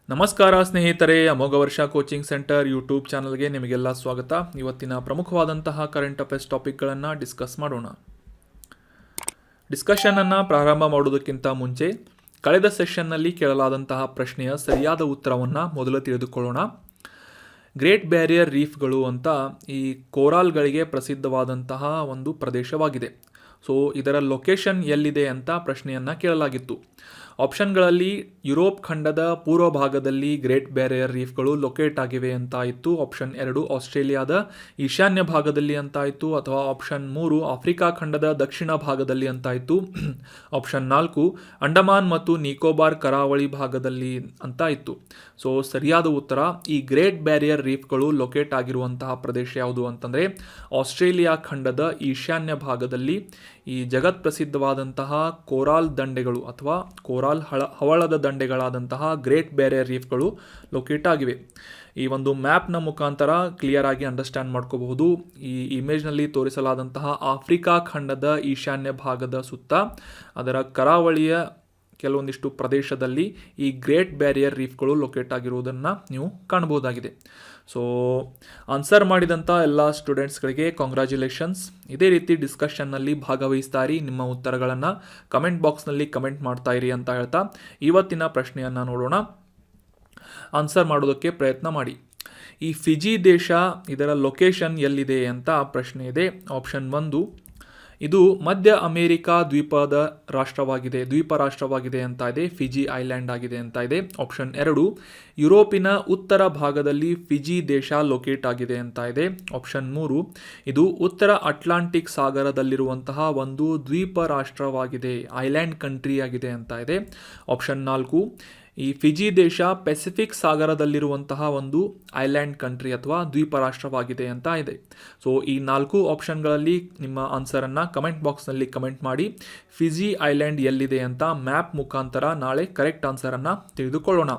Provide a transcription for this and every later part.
ನಮಸ್ಕಾರ ಸ್ನೇಹಿತರೆ, ಅಮೋಘ ವರ್ಷ ಕೋಚಿಂಗ್ ಸೆಂಟರ್ ಯೂಟ್ಯೂಬ್ ಚಾನಲ್ಗೆ ನಿಮಗೆಲ್ಲ ಸ್ವಾಗತ. ಇವತ್ತಿನ ಪ್ರಮುಖವಾದಂತಹ ಕರೆಂಟ್ ಅಫೇರ್ಸ್ ಟಾಪಿಕ್ಗಳನ್ನು ಡಿಸ್ಕಸ್ ಮಾಡೋಣ. ಡಿಸ್ಕಷನನ್ನು ಪ್ರಾರಂಭ ಮಾಡೋದಕ್ಕಿಂತ ಮುಂಚೆ ಕಳೆದ ಸೆಷನ್ನಲ್ಲಿ ಕೇಳಲಾದಂತಹ ಪ್ರಶ್ನೆಯ ಸರಿಯಾದ ಉತ್ತರವನ್ನು ಮೊದಲು ತಿಳಿದುಕೊಳ್ಳೋಣ. ಗ್ರೇಟ್ ಬ್ಯಾರಿಯರ್ ರೀಫ್ಗಳು ಅಂತ ಈ ಕೋರಾಲ್ಗಳಿಗೆ ಪ್ರಸಿದ್ಧವಾದಂತಹ ಒಂದು ಪ್ರದೇಶವಾಗಿದೆ. ಸೊ ಇದರ ಲೊಕೇಶನ್ ಎಲ್ಲಿದೆ ಅಂತ ಪ್ರಶ್ನೆಯನ್ನು ಕೇಳಲಾಗಿತ್ತು. ಆಪ್ಷನ್ಗಳಲ್ಲಿ ಯುರೋಪ್ ಖಂಡದ ಪೂರ್ವ ಭಾಗದಲ್ಲಿ ಗ್ರೇಟ್ ಬ್ಯಾರಿಯರ್ ರೀಫ್ಗಳು ಲೊಕೇಟ್ ಆಗಿವೆ ಅಂತ ಇತ್ತು. ಆಪ್ಷನ್ 2 ಆಸ್ಟ್ರೇಲಿಯಾದ ಈಶಾನ್ಯ ಭಾಗದಲ್ಲಿ ಅಂತ ಇತ್ತು, ಅಥವಾ ಆಪ್ಷನ್ 3 ಆಫ್ರಿಕಾ ಖಂಡದ ದಕ್ಷಿಣ ಭಾಗದಲ್ಲಿ ಅಂತ ಇತ್ತು. ಆಪ್ಷನ್ 4 ಅಂಡಮಾನ್ ಮತ್ತು ನಿಕೋಬಾರ್ ಕರಾವಳಿ ಭಾಗದಲ್ಲಿ ಅಂತ ಇತ್ತು. ಸೊ ಸರಿಯಾದ ಉತ್ತರ, ಈ ಗ್ರೇಟ್ ಬ್ಯಾರಿಯರ್ ರೀಫ್ಗಳು ಲೊಕೇಟ್ ಆಗಿರುವಂತಹ ಪ್ರದೇಶ ಯಾವುದು ಅಂತಂದರೆ ಆಸ್ಟ್ರೇಲಿಯಾ ಖಂಡದ ಈಶಾನ್ಯ ಭಾಗದಲ್ಲಿ ಈ ಜಗತ್ ಪ್ರಸಿದ್ಧವಾದಂತಹ ಕೋರಾಲ್ ದಂಡೆಗಳು ಅಥವಾ ಕೋರಾಲ್ ಹವಳದ ದಂಡೆಗಳಾದಂತಹ ಗ್ರೇಟ್ ಬ್ಯಾರಿಯರ್ ರೀಫ್ಗಳು ಲೊಕೇಟ್ ಆಗಿವೆ. ಈ ಒಂದು ಮ್ಯಾಪ್ನ ಮುಖಾಂತರ ಕ್ಲಿಯರ್ ಆಗಿ ಅಂಡರ್ಸ್ಟ್ಯಾಂಡ್ ಮಾಡ್ಕೋಬಹುದು. ಈ ಇಮೇಜ್ನಲ್ಲಿ ತೋರಿಸಲಾದಂತಹ ಆಫ್ರಿಕಾ ಖಂಡದ ಈಶಾನ್ಯ ಭಾಗದ ಸುತ್ತ ಅದರ ಕರಾವಳಿಯ ಕೆಲವೊಂದಿಷ್ಟು ಪ್ರದೇಶದಲ್ಲಿ ಈ ಗ್ರೇಟ್ ಬ್ಯಾರಿಯರ್ ರೀಫ್ಗಳು ಲೊಕೇಟ್ ಆಗಿರುವುದನ್ನು ನೀವು ಕಾಣಬಹುದಾಗಿದೆ. ಸೊ ಆನ್ಸರ್ ಮಾಡಿದಂಥ ಎಲ್ಲ ಸ್ಟೂಡೆಂಟ್ಸ್ಗಳಿಗೆ ಕಾಂಗ್ರ್ಯಾಚುಲೇಷನ್ಸ್. ಇದೇ ರೀತಿ ಡಿಸ್ಕಷನ್ನಲ್ಲಿ ಭಾಗವಹಿಸ್ತಾ ಇರಿ, ನಿಮ್ಮ ಉತ್ತರಗಳನ್ನು ಕಮೆಂಟ್ ಬಾಕ್ಸ್ನಲ್ಲಿ ಕಮೆಂಟ್ ಮಾಡ್ತಾ ಇರಿ ಅಂತ ಹೇಳ್ತಾ ಇವತ್ತಿನ ಪ್ರಶ್ನೆಯನ್ನು ನೋಡೋಣ. ಆನ್ಸರ್ ಮಾಡೋದಕ್ಕೆ ಪ್ರಯತ್ನ ಮಾಡಿ. ಈ ಫಿಜಿ ದೇಶ, ಇದರ ಲೊಕೇಶನ್ ಎಲ್ಲಿದೆ ಅಂತ ಪ್ರಶ್ನೆ ಇದೆ. ಆಪ್ಷನ್ 1 ಇದು ಮಧ್ಯ ಅಮೇರಿಕಾ ದ್ವೀಪ ರಾಷ್ಟ್ರವಾಗಿದೆ ಅಂತ ಇದೆ. ಫಿಜಿ ಐಲ್ಯಾಂಡ್ ಆಗಿದೆ ಅಂತ ಇದೆ. ಆಪ್ಷನ್ 2 ಯುರೋಪಿನ ಉತ್ತರ ಭಾಗದಲ್ಲಿ ಫಿಜಿ ದೇಶ ಲೊಕೇಟ್ ಆಗಿದೆ ಅಂತ ಇದೆ. ಆಪ್ಷನ್ 3 ಇದು ಉತ್ತರ ಅಟ್ಲಾಂಟಿಕ್ ಸಾಗರದಲ್ಲಿರುವಂತಹ ಒಂದು ದ್ವೀಪ ರಾಷ್ಟ್ರವಾಗಿದೆ, ಐಲ್ಯಾಂಡ್ ಕಂಟ್ರಿ ಆಗಿದೆ ಅಂತ ಇದೆ. ಆಪ್ಷನ್ 4 ಈ ಫಿಜಿ ದೇಶ ಪೆಸಿಫಿಕ್ ಸಾಗರದಲ್ಲಿರುವಂತಹ ಒಂದು ಐಲ್ಯಾಂಡ್ ಕಂಟ್ರಿ ಅಥವಾ ದ್ವೀಪ ರಾಷ್ಟ್ರವಾಗಿದೆ ಅಂತ ಇದೆ. ಸೊ ಈ 4 ಆಪ್ಷನ್ಗಳಲ್ಲಿ ನಿಮ್ಮ ಆನ್ಸರನ್ನು ಕಮೆಂಟ್ ಬಾಕ್ಸ್ನಲ್ಲಿ ಕಮೆಂಟ್ ಮಾಡಿ. ಫಿಜಿ ಐಲ್ಯಾಂಡ್ ಎಲ್ಲಿದೆ ಅಂತ ಮ್ಯಾಪ್ ಮುಖಾಂತರ ನಾಳೆ ಕರೆಕ್ಟ್ ಆನ್ಸರನ್ನು ತಿಳಿದುಕೊಳ್ಳೋಣ.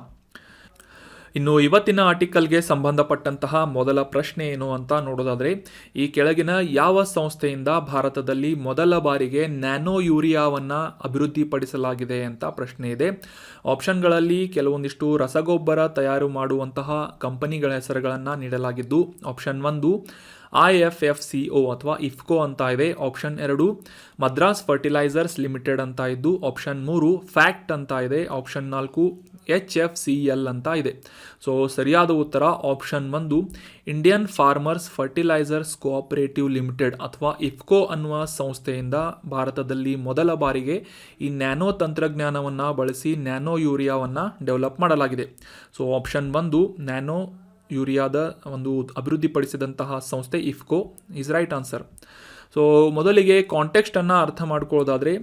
ಇನ್ನು ಇವತ್ತಿನ ಆರ್ಟಿಕಲ್ಗೆ ಸಂಬಂಧಪಟ್ಟಂತಹ ಮೊದಲ ಪ್ರಶ್ನೆ ಏನು ಅಂತ ನೋಡೋದಾದರೆ, ಈ ಕೆಳಗಿನ ಯಾವ ಸಂಸ್ಥೆಯಿಂದ ಭಾರತದಲ್ಲಿ ಮೊದಲ ಬಾರಿಗೆ ನ್ಯಾನೋ ಯೂರಿಯಾವನ್ನು ಅಭಿವೃದ್ಧಿಪಡಿಸಲಾಗಿದೆ ಅಂತ ಪ್ರಶ್ನೆ ಇದೆ. ಆಪ್ಷನ್ಗಳಲ್ಲಿ ಕೆಲವೊಂದಿಷ್ಟು ರಸಗೊಬ್ಬರ ತಯಾರು ಮಾಡುವಂತಹ ಕಂಪನಿಗಳ ಹೆಸರುಗಳನ್ನು ನೀಡಲಾಗಿದ್ದು, ಆಪ್ಷನ್ 1 IFFCO ಅಥವಾ ಇಫ್ಕೋ ಅಂತ ಇದೆ. ಆಪ್ಷನ್ 2 ಮದ್ರಾಸ್ ಫರ್ಟಿಲೈಸರ್ಸ್ ಲಿಮಿಟೆಡ್ ಅಂತ ಇದ್ದು, ಆಪ್ಷನ್ 3 ಫ್ಯಾಕ್ಟ್ ಅಂತ ಇದೆ. ಆಪ್ಷನ್ 4 HFCL ಅಂತ ಇದೆ. ಸೊ ಸರಿಯಾದ ಉತ್ತರ option 1 Indian farmers fertilisers cooperative limited ಅಥವಾ ಇಫ್ಕೋ ಅನ್ನುವ ಸಂಸ್ಥೆಯಿಂದ ಭಾರತದಲ್ಲಿ ಮೊದಲ ಬಾರಿಗೆ ಈ ನ್ಯಾನೋ ತಂತ್ರಜ್ಞಾನವನ್ನು ಬಳಸಿ ನ್ಯಾನೋ ಯೂರಿಯಾವನ್ನು ಡೆವಲಪ್ ಮಾಡಲಾಗಿದೆ. ಸೊ ಆಪ್ಷನ್ 1 ನ್ಯಾನೋ ಯೂರಿಯಾದ ಒಂದು ಅಭಿವೃದ್ಧಿಪಡಿಸಿದಂತಹ ಸಂಸ್ಥೆ IFFCO is right answer. So ಮೊದಲಿಗೆ ಕಾಂಟೆಕ್ಸ್ಟನ್ನು ಅರ್ಥ ಮಾಡ್ಕೊಳ್ಳೋದಾದರೆ,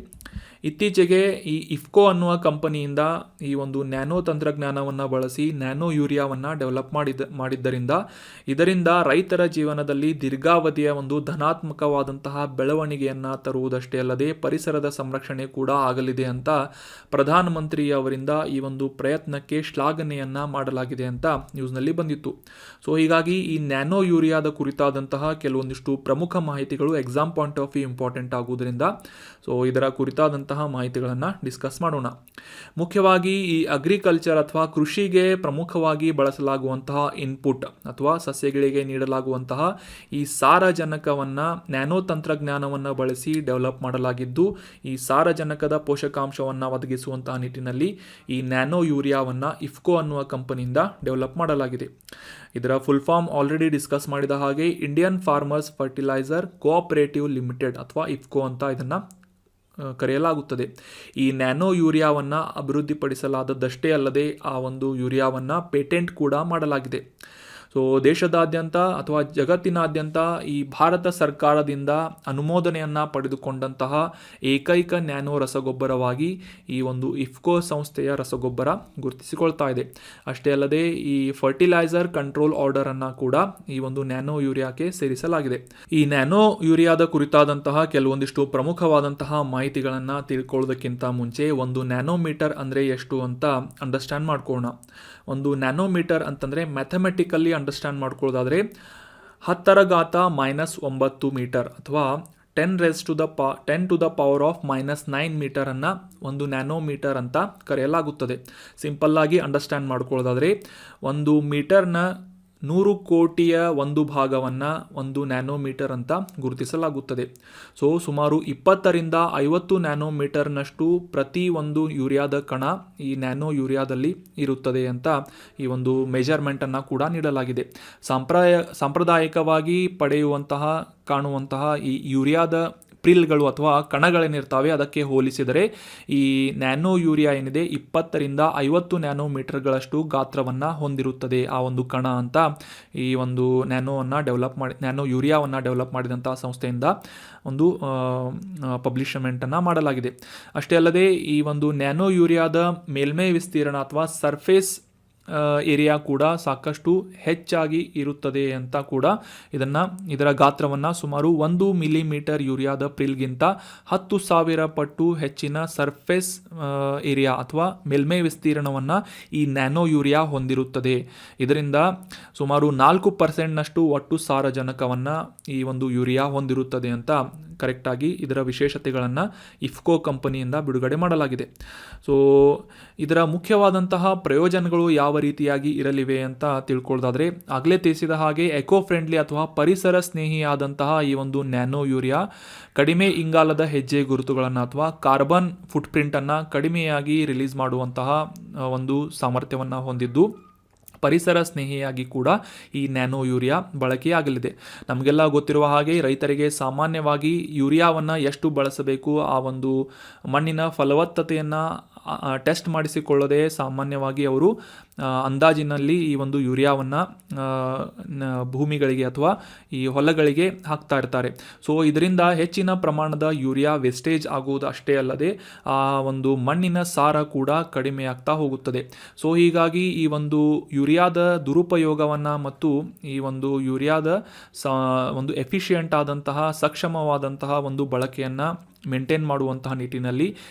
ಇತ್ತೀಚೆಗೆ ಈ ಇಫ್ಕೋ ಅನ್ನುವ ಕಂಪನಿಯಿಂದ ಈ ಒಂದು ನ್ಯಾನೋ ತಂತ್ರಜ್ಞಾನವನ್ನು ಬಳಸಿ ನ್ಯಾನೋ ಯೂರಿಯಾವನ್ನು ಡೆವಲಪ್ ಮಾಡಿದ್ದರಿಂದ ಇದರಿಂದ ರೈತರ ಜೀವನದಲ್ಲಿ ದೀರ್ಘಾವಧಿಯ ಒಂದು ಧನಾತ್ಮಕವಾದಂತಹ ಬೆಳವಣಿಗೆಯನ್ನು ತರುವುದಷ್ಟೇ ಅಲ್ಲದೆ ಪರಿಸರದ ಸಂರಕ್ಷಣೆ ಕೂಡ ಆಗಲಿದೆ ಅಂತ ಪ್ರಧಾನಮಂತ್ರಿಯವರಿಂದ ಈ ಒಂದು ಪ್ರಯತ್ನಕ್ಕೆ ಶ್ಲಾಘನೆಯನ್ನು ಮಾಡಲಾಗಿದೆ ಅಂತ ನ್ಯೂಸ್ನಲ್ಲಿ ಬಂದಿತ್ತು. ಸೊ ಹೀಗಾಗಿ ಈ ನ್ಯಾನೋ ಯೂರಿಯಾದ ಕುರಿತಾದಂತಹ ಕೆಲವೊಂದಿಷ್ಟು ಪ್ರಮುಖ ಮಾಹಿತಿಗಳು exam point of view important ಆಗುವುದರಿಂದ ಸೊ ಇದರ ಕುರಿತಾದಂತಹ ಮಾಹಿತಿಗಳನ್ನು ಡಿಸ್ಕಸ್ ಮಾಡೋಣ. ಮುಖ್ಯವಾಗಿ ಈ ಅಗ್ರಿಕಲ್ಚರ್ ಅಥವಾ ಕೃಷಿಗೆ ಪ್ರಮುಖವಾಗಿ ಬಳಸಲಾಗುವಂತಹ ಇನ್ಪುಟ್ ಅಥವಾ ಸಸ್ಯಗಳಿಗೆ ನೀಡಲಾಗುವಂತಹ ಈ ಸಾರಜನಕವನ್ನು ನ್ಯಾನೋ ತಂತ್ರಜ್ಞಾನವನ್ನು ಬಳಸಿ ಡೆವಲಪ್ ಮಾಡಲಾಗಿದ್ದು, ಈ ಸಾರಜನಕದ ಪೋಷಕಾಂಶವನ್ನು ಒದಗಿಸುವಂತಹ ನಿಟ್ಟಿನಲ್ಲಿ ಈ ನ್ಯಾನೋ ಯೂರಿಯಾವನ್ನು ಇಫ್ಕೋ ಅನ್ನುವ ಕಂಪನಿಯಿಂದ ಡೆವಲಪ್ ಮಾಡಲಾಗಿದೆ. ಇದರ ಫುಲ್ ಫಾರ್ಮ್ ಆಲ್ರೆಡಿ ಡಿಸ್ಕಸ್ ಮಾಡಿದ ಹಾಗೆ Indian farmers fertiliser cooperative limited ಅಥವಾ ಇಫ್ಕೋ ಅಂತ ಇದನ್ನು ಕರೆಯಲಾಗುತ್ತದೆ. ಈ ನ್ಯಾನೋ ಯೂರಿಯಾವನ್ನು ಅಭಿವೃದ್ಧಿಪಡಿಸಲಾದದ್ದಷ್ಟೇ ಅಲ್ಲದೆ ಆ ಒಂದು ಯೂರಿಯಾವನ್ನು ಪೇಟೆಂಟ್ ಕೂಡ ಮಾಡಲಾಗಿದೆ. ಸೊ ದೇಶದಾದ್ಯಂತ ಅಥವಾ ಜಗತ್ತಿನಾದ್ಯಂತ ಈ ಭಾರತ ಸರ್ಕಾರದಿಂದ ಅನುಮೋದನೆಯನ್ನು ಪಡೆದುಕೊಂಡಂತಹ ಏಕೈಕ ನ್ಯಾನೋ ರಸಗೊಬ್ಬರವಾಗಿ ಈ ಒಂದು ಇಫ್ಕೋ ಸಂಸ್ಥೆಯ ರಸಗೊಬ್ಬರ ಗುರುತಿಸಿಕೊಳ್ತಾ ಇದೆ. ಅಷ್ಟೇ ಅಲ್ಲದೆ ಈ ಫರ್ಟಿಲೈಸರ್ ಕಂಟ್ರೋಲ್ ಆರ್ಡರನ್ನು ಕೂಡ ಈ ಒಂದು ನ್ಯಾನೋ ಯೂರಿಯಾಕ್ಕೆ ಸೇರಿಸಲಾಗಿದೆ. ಈ ನ್ಯಾನೋ ಯೂರಿಯಾದ ಕುರಿತಾದಂತಹ ಕೆಲವೊಂದಿಷ್ಟು ಪ್ರಮುಖವಾದಂತಹ ಮಾಹಿತಿಗಳನ್ನು ತಿಳ್ಕೊಳ್ಳೋದಕ್ಕಿಂತ ಮುಂಚೆ ಒಂದು ನ್ಯಾನೋಮೀಟರ್ ಅಂದರೆ ಎಷ್ಟು ಅಂತ ಅಂಡರ್ಸ್ಟ್ಯಾಂಡ್ ಮಾಡ್ಕೊಳ್ಳೋಣ. ಒಂದು ನ್ಯಾನೋಮೀಟರ್ ಅಂತಂದರೆ ಮ್ಯಾಥಮೆಟಿಕಲ್ಲಿ ಅಂಡರ್ಸ್ಟ್ಯಾಂಡ್ ಮಾಡ್ಕೊಳ್ಳೋದಾದರೆ 10⁻⁻9 ಮೀಟರ್ ಅಥವಾ 10⁻⁻9 ಮೀಟರನ್ನು ಒಂದು ನ್ಯಾನೋಮೀಟರ್ ಅಂತ ಕರೆಯಲಾಗುತ್ತದೆ. ಸಿಂಪಲ್ಲಾಗಿ ಅಂಡರ್ಸ್ಟ್ಯಾಂಡ್ ಮಾಡ್ಕೊಳ್ಳೋದಾದರೆ 1 ಮೀಟರ್ನ 100 ಕೋಟಿಯ ಒಂದು ಭಾಗವನ್ನು ಒಂದು ನ್ಯಾನೋಮೀಟರ್ ಅಂತ ಗುರುತಿಸಲಾಗುತ್ತದೆ. ಸೊ ಸುಮಾರು 20ರಿಂದ 50 ನ್ಯಾನೋಮೀಟರ್ನಷ್ಟು ಪ್ರತಿ ಒಂದು ಯೂರಿಯಾದ ಕಣ ಈ ನ್ಯಾನೋ ಯೂರಿಯಾದಲ್ಲಿ ಇರುತ್ತದೆ ಅಂತ ಈ ಒಂದು ಮೆಜರ್ಮೆಂಟನ್ನು ಕೂಡ ನೀಡಲಾಗಿದೆ. ಸಾಂಪ್ರದಾಯಿಕವಾಗಿ ಕಾಣುವಂತಹ ಈ ಯೂರಿಯಾದ ಪ್ರಿಲ್ಗಳು ಅಥವಾ ಕಣಗಳೇನಿರ್ತವೆ ಅದಕ್ಕೆ ಹೋಲಿಸಿದರೆ ಈ ನ್ಯಾನೋ ಯೂರಿಯಾ ಏನಿದೆ 20ರಿಂದ 50 ನ್ಯಾನೋಮೀಟರ್ಗಳಷ್ಟು ಗಾತ್ರವನ್ನು ಹೊಂದಿರುತ್ತದೆ ಆ ಒಂದು ಕಣ ಅಂತ ಈ ಒಂದು ನ್ಯಾನೋ ಯೂರಿಯಾವನ್ನು ಡೆವಲಪ್ ಮಾಡಿದಂಥ ಸಂಸ್ಥೆಯಿಂದ ಒಂದು ಪಬ್ಲಿಷ್ಮೆಂಟನ್ನು ಮಾಡಲಾಗಿದೆ. ಅಷ್ಟೇ ಅಲ್ಲದೆ ಈ ಒಂದು ನ್ಯಾನೋ ಯೂರಿಯಾದ ಮೇಲ್ಮೈ ವಿಸ್ತೀರ್ಣ ಅಥವಾ ಸರ್ಫೇಸ್ ಏರಿಯಾ ಕೂಡ ಸಾಕಷ್ಟು ಹೆಚ್ಚಾಗಿ ಇರುತ್ತದೆ ಅಂತ ಕೂಡ ಇದರ ಗಾತ್ರವನ್ನು ಸುಮಾರು 1 ಮಿಲಿಮೀಟರ್ ಯೂರಿಯಾದ ಪ್ರಿಲ್ಗಿಂತ 10,000 ಪಟ್ಟು ಹೆಚ್ಚಿನ ಸರ್ಫೇಸ್ ಏರಿಯಾ ಅಥವಾ ಮೇಲ್ಮೈ ವಿಸ್ತೀರ್ಣವನ್ನು ಈ ನ್ಯಾನೋ ಯೂರಿಯಾ ಹೊಂದಿರುತ್ತದೆ. ಇದರಿಂದ ಸುಮಾರು 4% ಒಟ್ಟು ಸಾರಜನಕವನ್ನು ಈ ಒಂದು ಯೂರಿಯಾ ಹೊಂದಿರುತ್ತದೆ ಅಂತ ಕರೆಕ್ಟಾಗಿ ಇದರ ವಿಶೇಷತೆಗಳನ್ನು ಇಫ್ಕೋ ಕಂಪನಿಯಿಂದ ಬಿಡುಗಡೆ ಮಾಡಲಾಗಿದೆ. ಸೊ ಇದರ ಮುಖ್ಯವಾದಂತಹ ಪ್ರಯೋಜನಗಳು ಯಾವ ರೀತಿಯಾಗಿ ಇರಲಿವೆ ಅಂತ ತಿಳ್ಕೊಳ್ಳೋದಾದರೆ, ಆಗಲೇ ತಿಳಿಸಿದ ಹಾಗೆ ಎಕೋ ಫ್ರೆಂಡ್ಲಿ ಅಥವಾ ಪರಿಸರ ಸ್ನೇಹಿಯಾದಂತಹ ಈ ಒಂದು ನ್ಯಾನೋ ಯೂರಿಯಾ ಕಡಿಮೆ ಇಂಗಾಲದ ಹೆಜ್ಜೆ ಗುರುತುಗಳನ್ನು ಅಥವಾ ಕಾರ್ಬನ್ ಫುಟ್ಪ್ರಿಂಟನ್ನು ಕಡಿಮೆಯಾಗಿ ರಿಲೀಸ್ ಮಾಡುವಂತಹ ಒಂದು ಸಾಮರ್ಥ್ಯವನ್ನು ಹೊಂದಿದ್ದು ಪರಿಸರ ಸ್ನೇಹಿಯಾಗಿ ಕೂಡ ಈ ನ್ಯಾನೋ ಯೂರಿಯಾ ಬಳಕೆಯಾಗಲಿದೆ. ನಮಗೆಲ್ಲ ಗೊತ್ತಿರುವ ಹಾಗೆ ರೈತರಿಗೆ ಸಾಮಾನ್ಯವಾಗಿ ಯೂರಿಯಾವನ್ನು ಎಷ್ಟು ಬಳಸಬೇಕು ಆ ಒಂದು ಮಣ್ಣಿನ ಫಲವತ್ತತೆಯನ್ನು ಟೆಸ್ಟ್ ಮಾಡಿಸಿಕೊಳ್ಳದೆ ಸಾಮಾನ್ಯವಾಗಿ ಅವರು ಅಂದಾಜಿನಲ್ಲಿ ಈ ಒಂದು ಯೂರಿಯಾವನ್ನು ಭೂಮಿಗಳಿಗೆ ಅಥವಾ ಈ ಹೊಲಗಳಿಗೆ ಹಾಕ್ತಾ ಇರ್ತಾರೆ. ಸೊ ಇದರಿಂದ ಹೆಚ್ಚಿನ ಪ್ರಮಾಣದ ಯೂರಿಯಾ ವೇಸ್ಟೇಜ್ ಆಗುವುದು ಅಷ್ಟೇ ಅಲ್ಲದೆ ಆ ಒಂದು ಮಣ್ಣಿನ ಸಾರ ಕೂಡ ಕಡಿಮೆ ಆಗ್ತಾ ಹೋಗುತ್ತದೆ. ಸೊ ಹೀಗಾಗಿ ಈ ಒಂದು ಯೂರಿಯಾದ ದುರುಪಯೋಗವನ್ನು ಮತ್ತು ಈ ಒಂದು ಯೂರಿಯಾದ ಒಂದು ಎಫಿಷಿಯೆಂಟ್ ಆದಂತಹ ಸಕ್ಷಮವಾದಂತಹ ಒಂದು ಬಳಕೆಯನ್ನು ಮೇಂಟೈನ್ ಮಾಡುವಂತಹ ನಿಟ್ಟಿನಲ್ಲಿ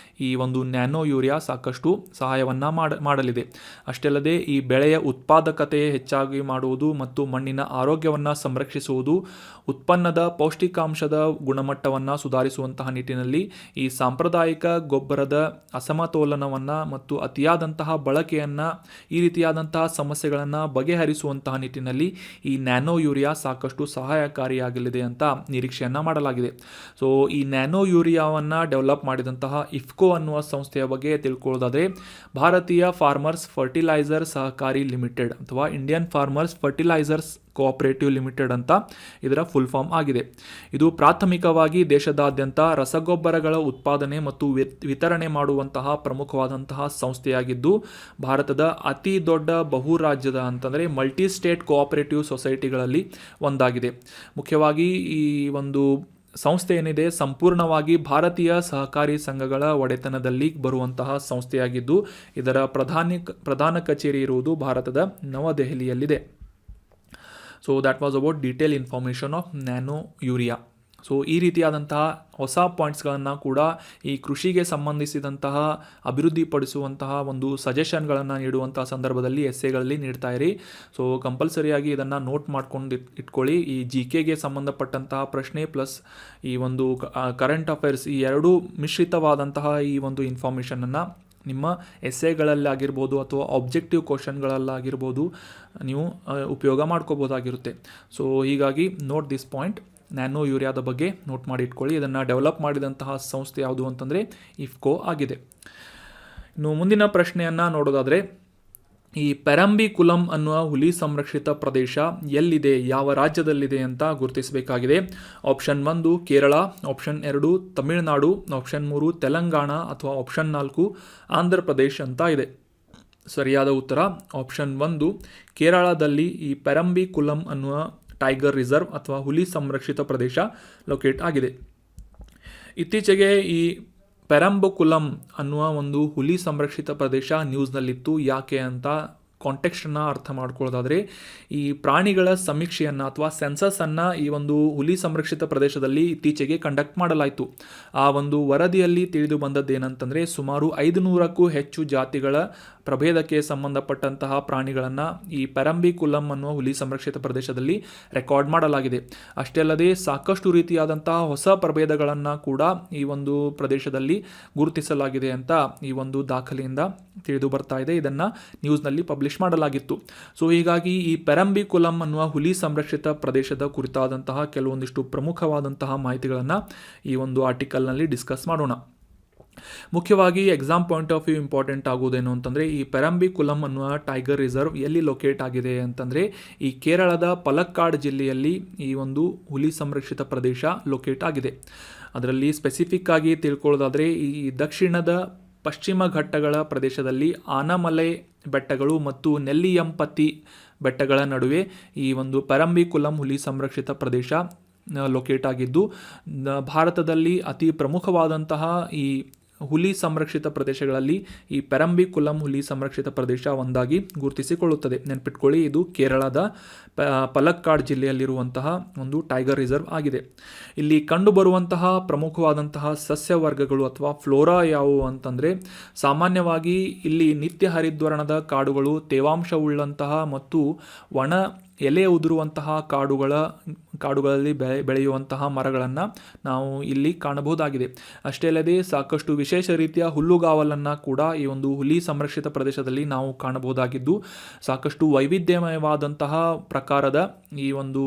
ಈ ಒಂದು ನ್ಯಾನೋ ಯೂರಿಯಾ ಸಾಕಷ್ಟು ಸಹಾಯವನ್ನು ಮಾಡಲಿದೆ. ಅಷ್ಟೇ ಅಲ್ಲದೆ ಈ ಬೆಳೆಯ ಉತ್ಪಾದಕತೆ ಹೆಚ್ಚಾಗಿ ಮಾಡುವುದು ಮತ್ತು ಮಣ್ಣಿನ ಆರೋಗ್ಯವನ್ನು ಸಂರಕ್ಷಿಸುವುದು, ಉತ್ಪನ್ನದ ಪೌಷ್ಟಿಕಾಂಶದ ಗುಣಮಟ್ಟವನ್ನು ಸುಧಾರಿಸುವಂತಹ ನಿಟ್ಟಿನಲ್ಲಿ ಈ ಸಾಂಪ್ರದಾಯಿಕ ಗೊಬ್ಬರದ ಅಸಮತೋಲನವನ್ನು ಮತ್ತು ಅತಿಯಾದಂತಹ ಬಳಕೆಯನ್ನು ಈ ರೀತಿಯಾದಂತಹ ಸಮಸ್ಯೆಗಳನ್ನು ಬಗೆಹರಿಸುವಂತಹ ನಿಟ್ಟಿನಲ್ಲಿ ಈ ನ್ಯಾನೋ ಯೂರಿಯಾ ಸಾಕಷ್ಟು ಸಹಾಯಕಾರಿಯಾಗಲಿದೆ ಅಂತ ನಿರೀಕ್ಷೆಯನ್ನು ಮಾಡಲಾಗಿದೆ. ಸೊ ಈ ನ್ಯಾನೋ ಯೂರಿಯಾವನ್ನು ಡೆವಲಪ್ ಮಾಡಿದಂತಹ ಇಫ್ಕೋ ಅನ್ನುವ ಸಂಸ್ಥೆಯ ಬಗ್ಗೆ ತಿಳ್ಕೊಳ್ಳೋದಾದರೆ, ಭಾರತೀಯ ಫಾರ್ಮರ್ಸ್ ಫರ್ಟಿಲೈಸರ್ ಸಹಕಾರಿ ಲಿಮಿಟೆಡ್ ಅಥವಾ Indian farmers fertilisers cooperative limited ಅಂತ ಇದರ ಫುಲ್ ಫಾರ್ಮ್ ಆಗಿದೆ. ಇದು ಪ್ರಾಥಮಿಕವಾಗಿ ದೇಶದಾದ್ಯಂತ ರಸಗೊಬ್ಬರಗಳ ಉತ್ಪಾದನೆ ಮತ್ತು ವಿತರಣೆ ಮಾಡುವಂತಹ ಪ್ರಮುಖವಾದಂತಹ ಸಂಸ್ಥೆಯಾಗಿದ್ದು, ಭಾರತದ ಅತಿ ದೊಡ್ಡ ಬಹುರಾಜ್ಯದ ಅಂತಂದರೆ ಮಲ್ಟಿ ಸ್ಟೇಟ್ ಕೋಆಪರೇಟಿವ್ ಸೊಸೈಟಿಗಳಲ್ಲಿ ಒಂದಾಗಿದೆ. ಮುಖ್ಯವಾಗಿ ಈ ಒಂದು ಸಂಸ್ಥೆ ಏನಿದೆ ಸಂಪೂರ್ಣವಾಗಿ ಭಾರತೀಯ ಸಹಕಾರಿ ಸಂಘಗಳ ಒಡೆತನದಲ್ಲಿ ಬರುವಂತಹ ಸಂಸ್ಥೆಯಾಗಿದ್ದು, ಇದರ ಪ್ರಧಾನ ಕಚೇರಿ ಇರುವುದು ಭಾರತದ ನವದೆಹಲಿಯಲ್ಲಿದೆ. So that was about detail information of nano urea. So ಈ ರೀತಿಯಾದಂತಹ ಹೊಸ ಪಾಯಿಂಟ್ಸ್ಗಳನ್ನು ಕೂಡ ಈ ಕೃಷಿಗೆ ಸಂಬಂಧಿಸಿದಂತಹ ಅಭಿವೃದ್ಧಿಪಡಿಸುವಂತಹ ಒಂದು ಸಜೆಷನ್ಗಳನ್ನು ನೀಡುವಂತಹ ಸಂದರ್ಭದಲ್ಲಿ ಎಸ್ಸೆಗಳಲ್ಲಿ ನೀಡ್ತಾ ಇರಿ. ಸೊ ಕಂಪಲ್ಸರಿಯಾಗಿ ಇದನ್ನು ನೋಟ್ ಮಾಡ್ಕೊಂಡು ಇಟ್ಕೊಳ್ಳಿ. ಈ GKಗೆ ಸಂಬಂಧಪಟ್ಟಂತಹ ಪ್ರಶ್ನೆ ಪ್ಲಸ್ ಈ ಒಂದು ಕರೆಂಟ್ ಅಫೇರ್ಸ್ ಈ ಎರಡೂ ಮಿಶ್ರಿತವಾದಂತಹ ಈ ಒಂದು ಇನ್ಫಾರ್ಮೇಷನನ್ನು ನಿಮ್ಮ ಎಸ್ಸೆಗಳಲ್ಲಾಗಿರ್ಬೋದು ಅಥವಾ ಆಬ್ಜೆಕ್ಟಿವ್ ಕ್ವಶನ್ಗಳಲ್ಲಾಗಿರ್ಬೋದು ನೀವು ಉಪಯೋಗ ಮಾಡ್ಕೋಬೋದಾಗಿರುತ್ತೆ. ಸೊ ಹೀಗಾಗಿ ನೋಟ್ ದಿಸ್ ಪಾಯಿಂಟ್, ನ್ಯಾನೋ ಯೂರಿಯಾದ ಬಗ್ಗೆ ನೋಟ್ ಮಾಡಿ ಇಟ್ಕೊಳ್ಳಿ. ಇದನ್ನು ಡೆವಲಪ್ ಮಾಡಿದಂತಹ ಸಂಸ್ಥೆ ಯಾವುದು ಅಂತಂದರೆ ಇಫ್ಕೋ ಆಗಿದೆ. ಇನ್ನು ಮುಂದಿನ ಪ್ರಶ್ನೆಯನ್ನು ನೋಡೋದಾದರೆ, ಈ ಪೆರಂಬಿಕುಲಂ ಅನ್ನುವ ಹುಲಿ ಸಂರಕ್ಷಿತ ಪ್ರದೇಶ ಎಲ್ಲಿದೆ, ಯಾವ ರಾಜ್ಯದಲ್ಲಿದೆ ಅಂತ ಗುರುತಿಸಬೇಕಾಗಿದೆ. Option 1 Kerala, option 2 Tamil Nadu, option 3 Telangana ಅಥವಾ ಆಪ್ಷನ್ 4 ಆಂಧ್ರ ಪ್ರದೇಶ್ ಅಂತ ಇದೆ. ಸರಿಯಾದ ಉತ್ತರ ಆಪ್ಷನ್ 1 ಕೇರಳದಲ್ಲಿ ಈ ಪೆರಂಬಿಕುಲಂ ಅನ್ನುವ ಟೈಗರ್ ರಿಸರ್ವ್ ಅಥವಾ ಹುಲಿ ಸಂರಕ್ಷಿತ ಪ್ರದೇಶ ಲೊಕೇಟ್ ಆಗಿದೆ. ಇತ್ತೀಚೆಗೆ ಈ ಪೆರಂಬಿಕುಲಂ ಅನ್ನುವ ಒಂದು ಹುಲಿ ಸಂರಕ್ಷಿತ ಪ್ರದೇಶ ನ್ಯೂಸ್ನಲ್ಲಿತ್ತು. ಯಾಕೆ ಅಂತ ಕಾಂಟೆಕ್ಸ್ಟನ್ನು ಅರ್ಥ ಮಾಡ್ಕೊಳ್ಳೋದಾದರೆ ಈ ಪ್ರಾಣಿಗಳ ಸಮೀಕ್ಷೆಯನ್ನು ಅಥವಾ ಸೆನ್ಸಸ್ಸನ್ನು ಈ ಒಂದು ಹುಲಿ ಸಂರಕ್ಷಿತ ಪ್ರದೇಶದಲ್ಲಿ ಇತ್ತೀಚೆಗೆ ಕಂಡಕ್ಟ್ ಮಾಡಲಾಯಿತು. ಆ ಒಂದು ವರದಿಯಲ್ಲಿ ತಿಳಿದು ಬಂದದ್ದೇನಂತಂದರೆ ಸುಮಾರು 500ಕ್ಕೂ ಹೆಚ್ಚು ಜಾತಿಗಳ ಪ್ರಭೇದಕ್ಕೆ ಸಂಬಂಧಪಟ್ಟಂತಹ ಪ್ರಾಣಿಗಳನ್ನು ಈ ಪೆರಂಬಿಕುಲಂ ಅನ್ನುವ ಹುಲಿ ಸಂರಕ್ಷಿತ ಪ್ರದೇಶದಲ್ಲಿ ರೆಕಾರ್ಡ್ ಮಾಡಲಾಗಿದೆ. ಅಷ್ಟೇ ಅಲ್ಲದೆ ಸಾಕಷ್ಟು ರೀತಿಯಾದಂತಹ ಹೊಸ ಪ್ರಭೇದಗಳನ್ನು ಕೂಡ ಈ ಒಂದು ಪ್ರದೇಶದಲ್ಲಿ ಗುರುತಿಸಲಾಗಿದೆ ಅಂತ ಈ ಒಂದು ದಾಖಲೆಯಿಂದ ತಿಳಿದು ಬರ್ತಾ ಇದೆ. ಇದನ್ನು ನ್ಯೂಸ್ನಲ್ಲಿ ಪಬ್ಲಿಷ್ ಮಾಡಲಾಗಿತ್ತು. ಸೊ ಹೀಗಾಗಿ ಈ ಪೆರಂಬಿಕುಲಂ ಅನ್ನುವ ಹುಲಿ ಸಂರಕ್ಷಿತ ಪ್ರದೇಶದ ಕುರಿತಾದಂತಹ ಕೆಲವೊಂದಿಷ್ಟು ಪ್ರಮುಖವಾದಂತಹ ಮಾಹಿತಿಗಳನ್ನು ಈ ಒಂದು ಆರ್ಟಿಕಲ್ನಲ್ಲಿ ಡಿಸ್ಕಸ್ ಮಾಡೋಣ. ಮುಖ್ಯವಾಗಿ exam point of view important ಆಗುವುದೇನು ಅಂತಂದರೆ ಈ ಪೆರಂಬಿಕುಲಂ ಅನ್ನುವ ಟೈಗರ್ ರಿಸರ್ವ್ ಎಲ್ಲಿ ಲೊಕೇಟ್ ಆಗಿದೆ ಅಂತಂದರೆ ಈ ಕೇರಳದ ಪಲಕ್ಕಾಡ್ ಜಿಲ್ಲೆಯಲ್ಲಿ ಈ ಒಂದು ಹುಲಿ ಸಂರಕ್ಷಿತ ಪ್ರದೇಶ ಲೊಕೇಟ್ ಆಗಿದೆ. ಅದರಲ್ಲಿ ಸ್ಪೆಸಿಫಿಕ್ ಆಗಿ ತಿಳ್ಕೊಳ್ಳೋದಾದರೆ ಈ ದಕ್ಷಿಣದ ಪಶ್ಚಿಮ ಘಟ್ಟಗಳ ಪ್ರದೇಶದಲ್ಲಿ ಆನಮಲೈ ಬೆಟ್ಟಗಳು ಮತ್ತು ನೆಲ್ಲಿಯಂಪತಿ ಬೆಟ್ಟಗಳ ನಡುವೆ ಈ ಒಂದು ಪೆರಂಬಿಕುಲಂ ಹುಲಿ ಸಂರಕ್ಷಿತ ಪ್ರದೇಶ ಲೊಕೇಟ್ ಆಗಿದ್ದು ಭಾರತದಲ್ಲಿ ಅತಿ ಪ್ರಮುಖವಾದಂತಹ ಈ ಹುಲಿ ಸಂರಕ್ಷಿತ ಪ್ರದೇಶಗಳಲ್ಲಿ ಈ ಪೆರಂಬಿಕುಲಂ ಹುಲಿ ಸಂರಕ್ಷಿತ ಪ್ರದೇಶ ಒಂದಾಗಿ ಗುರುತಿಸಿಕೊಳ್ಳುತ್ತದೆ. ನೆನ್ಪಿಟ್ಕೊಳ್ಳಿ, ಇದು ಕೇರಳದ ಪಲಕ್ಕಾಡ್ ಜಿಲ್ಲೆಯಲ್ಲಿರುವಂತಹ ಒಂದು ಟೈಗರ್ ರಿಸರ್ವ್ ಆಗಿದೆ. ಇಲ್ಲಿ ಕಂಡುಬರುವಂತಹ ಪ್ರಮುಖವಾದಂತಹ ಸಸ್ಯವರ್ಗಗಳು ಅಥವಾ ಫ್ಲೋರಾ ಯಾವುವು ಅಂತಂದರೆ ಸಾಮಾನ್ಯವಾಗಿ ಇಲ್ಲಿ ನಿತ್ಯ ಹರಿದ್ವರ್ಣದ ಕಾಡುಗಳು, ತೇವಾಂಶವುಳ್ಳಂತಹ ಮತ್ತು ಒಣ ಎಲೆ ಉದುರುವಂತಹ ಕಾಡುಗಳಲ್ಲಿ ಬೆಳೆಯುವಂತಹ ಮರಗಳನ್ನು ನಾವು ಇಲ್ಲಿ ಕಾಣಬಹುದಾಗಿದೆ. ಅಷ್ಟೇ ಅಲ್ಲದೆ ಸಾಕಷ್ಟು ವಿಶೇಷ ರೀತಿಯ ಹುಲ್ಲುಗಾವಲನ್ನು ಕೂಡ ಈ ಒಂದು ಹುಲಿ ಸಂರಕ್ಷಿತ ಪ್ರದೇಶದಲ್ಲಿ ನಾವು ಕಾಣಬಹುದಾಗಿದ್ದು ಸಾಕಷ್ಟು ವೈವಿಧ್ಯಮಯವಾದಂತಹ ಪ್ರಕಾರದ ಈ ಒಂದು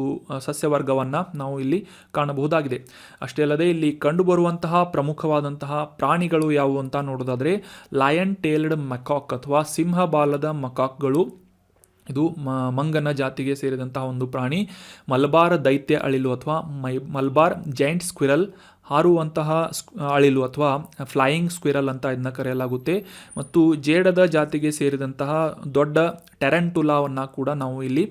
ಸಸ್ಯವರ್ಗವನ್ನು ನಾವು ಇಲ್ಲಿ ಕಾಣಬಹುದಾಗಿದೆ. ಅಷ್ಟೇ ಅಲ್ಲದೆ ಇಲ್ಲಿ ಕಂಡುಬರುವಂತಹ ಪ್ರಮುಖವಾದಂತಹ ಪ್ರಾಣಿಗಳು ಯಾವುವು ಅಂತ ನೋಡೋದಾದರೆ ಲಯನ್ ಟೇಲ್ಡ್ ಮಕಾಕ್ ಅಥವಾ ಸಿಂಹಬಾಲದ ಮಕಾಕ್ಗಳು, ಇದು ಮಂಗನ ಜಾತಿಗೆ ಸೇರಿದಂತಹ ಒಂದು ಪ್ರಾಣಿ. ಮಲಬಾರ್ ದೈತ್ಯ ಅಳಿಲು ಅಥವಾ ಮಲಬಾರ್ ಜೈಂಟ್ ಸ್ಕ್ವಿರಲ್, ಹಾರುವಂತಹ ಅಳಿಲು ಅಥವಾ ಫ್ಲೈಯಿಂಗ್ ಸ್ಕ್ವಿರಲ್ ಅಂತ ಇದನ್ನ ಕರೆಯಲಾಗುತ್ತೆ. ಮತ್ತು ಜೇಡದ ಜಾತಿಗೆ ಸೇರಿದಂತಹ ದೊಡ್ಡ ಟೆರಂಟುಲಾವನ್ನು ಕೂಡ ನಾವು ಇಲ್ಲಿ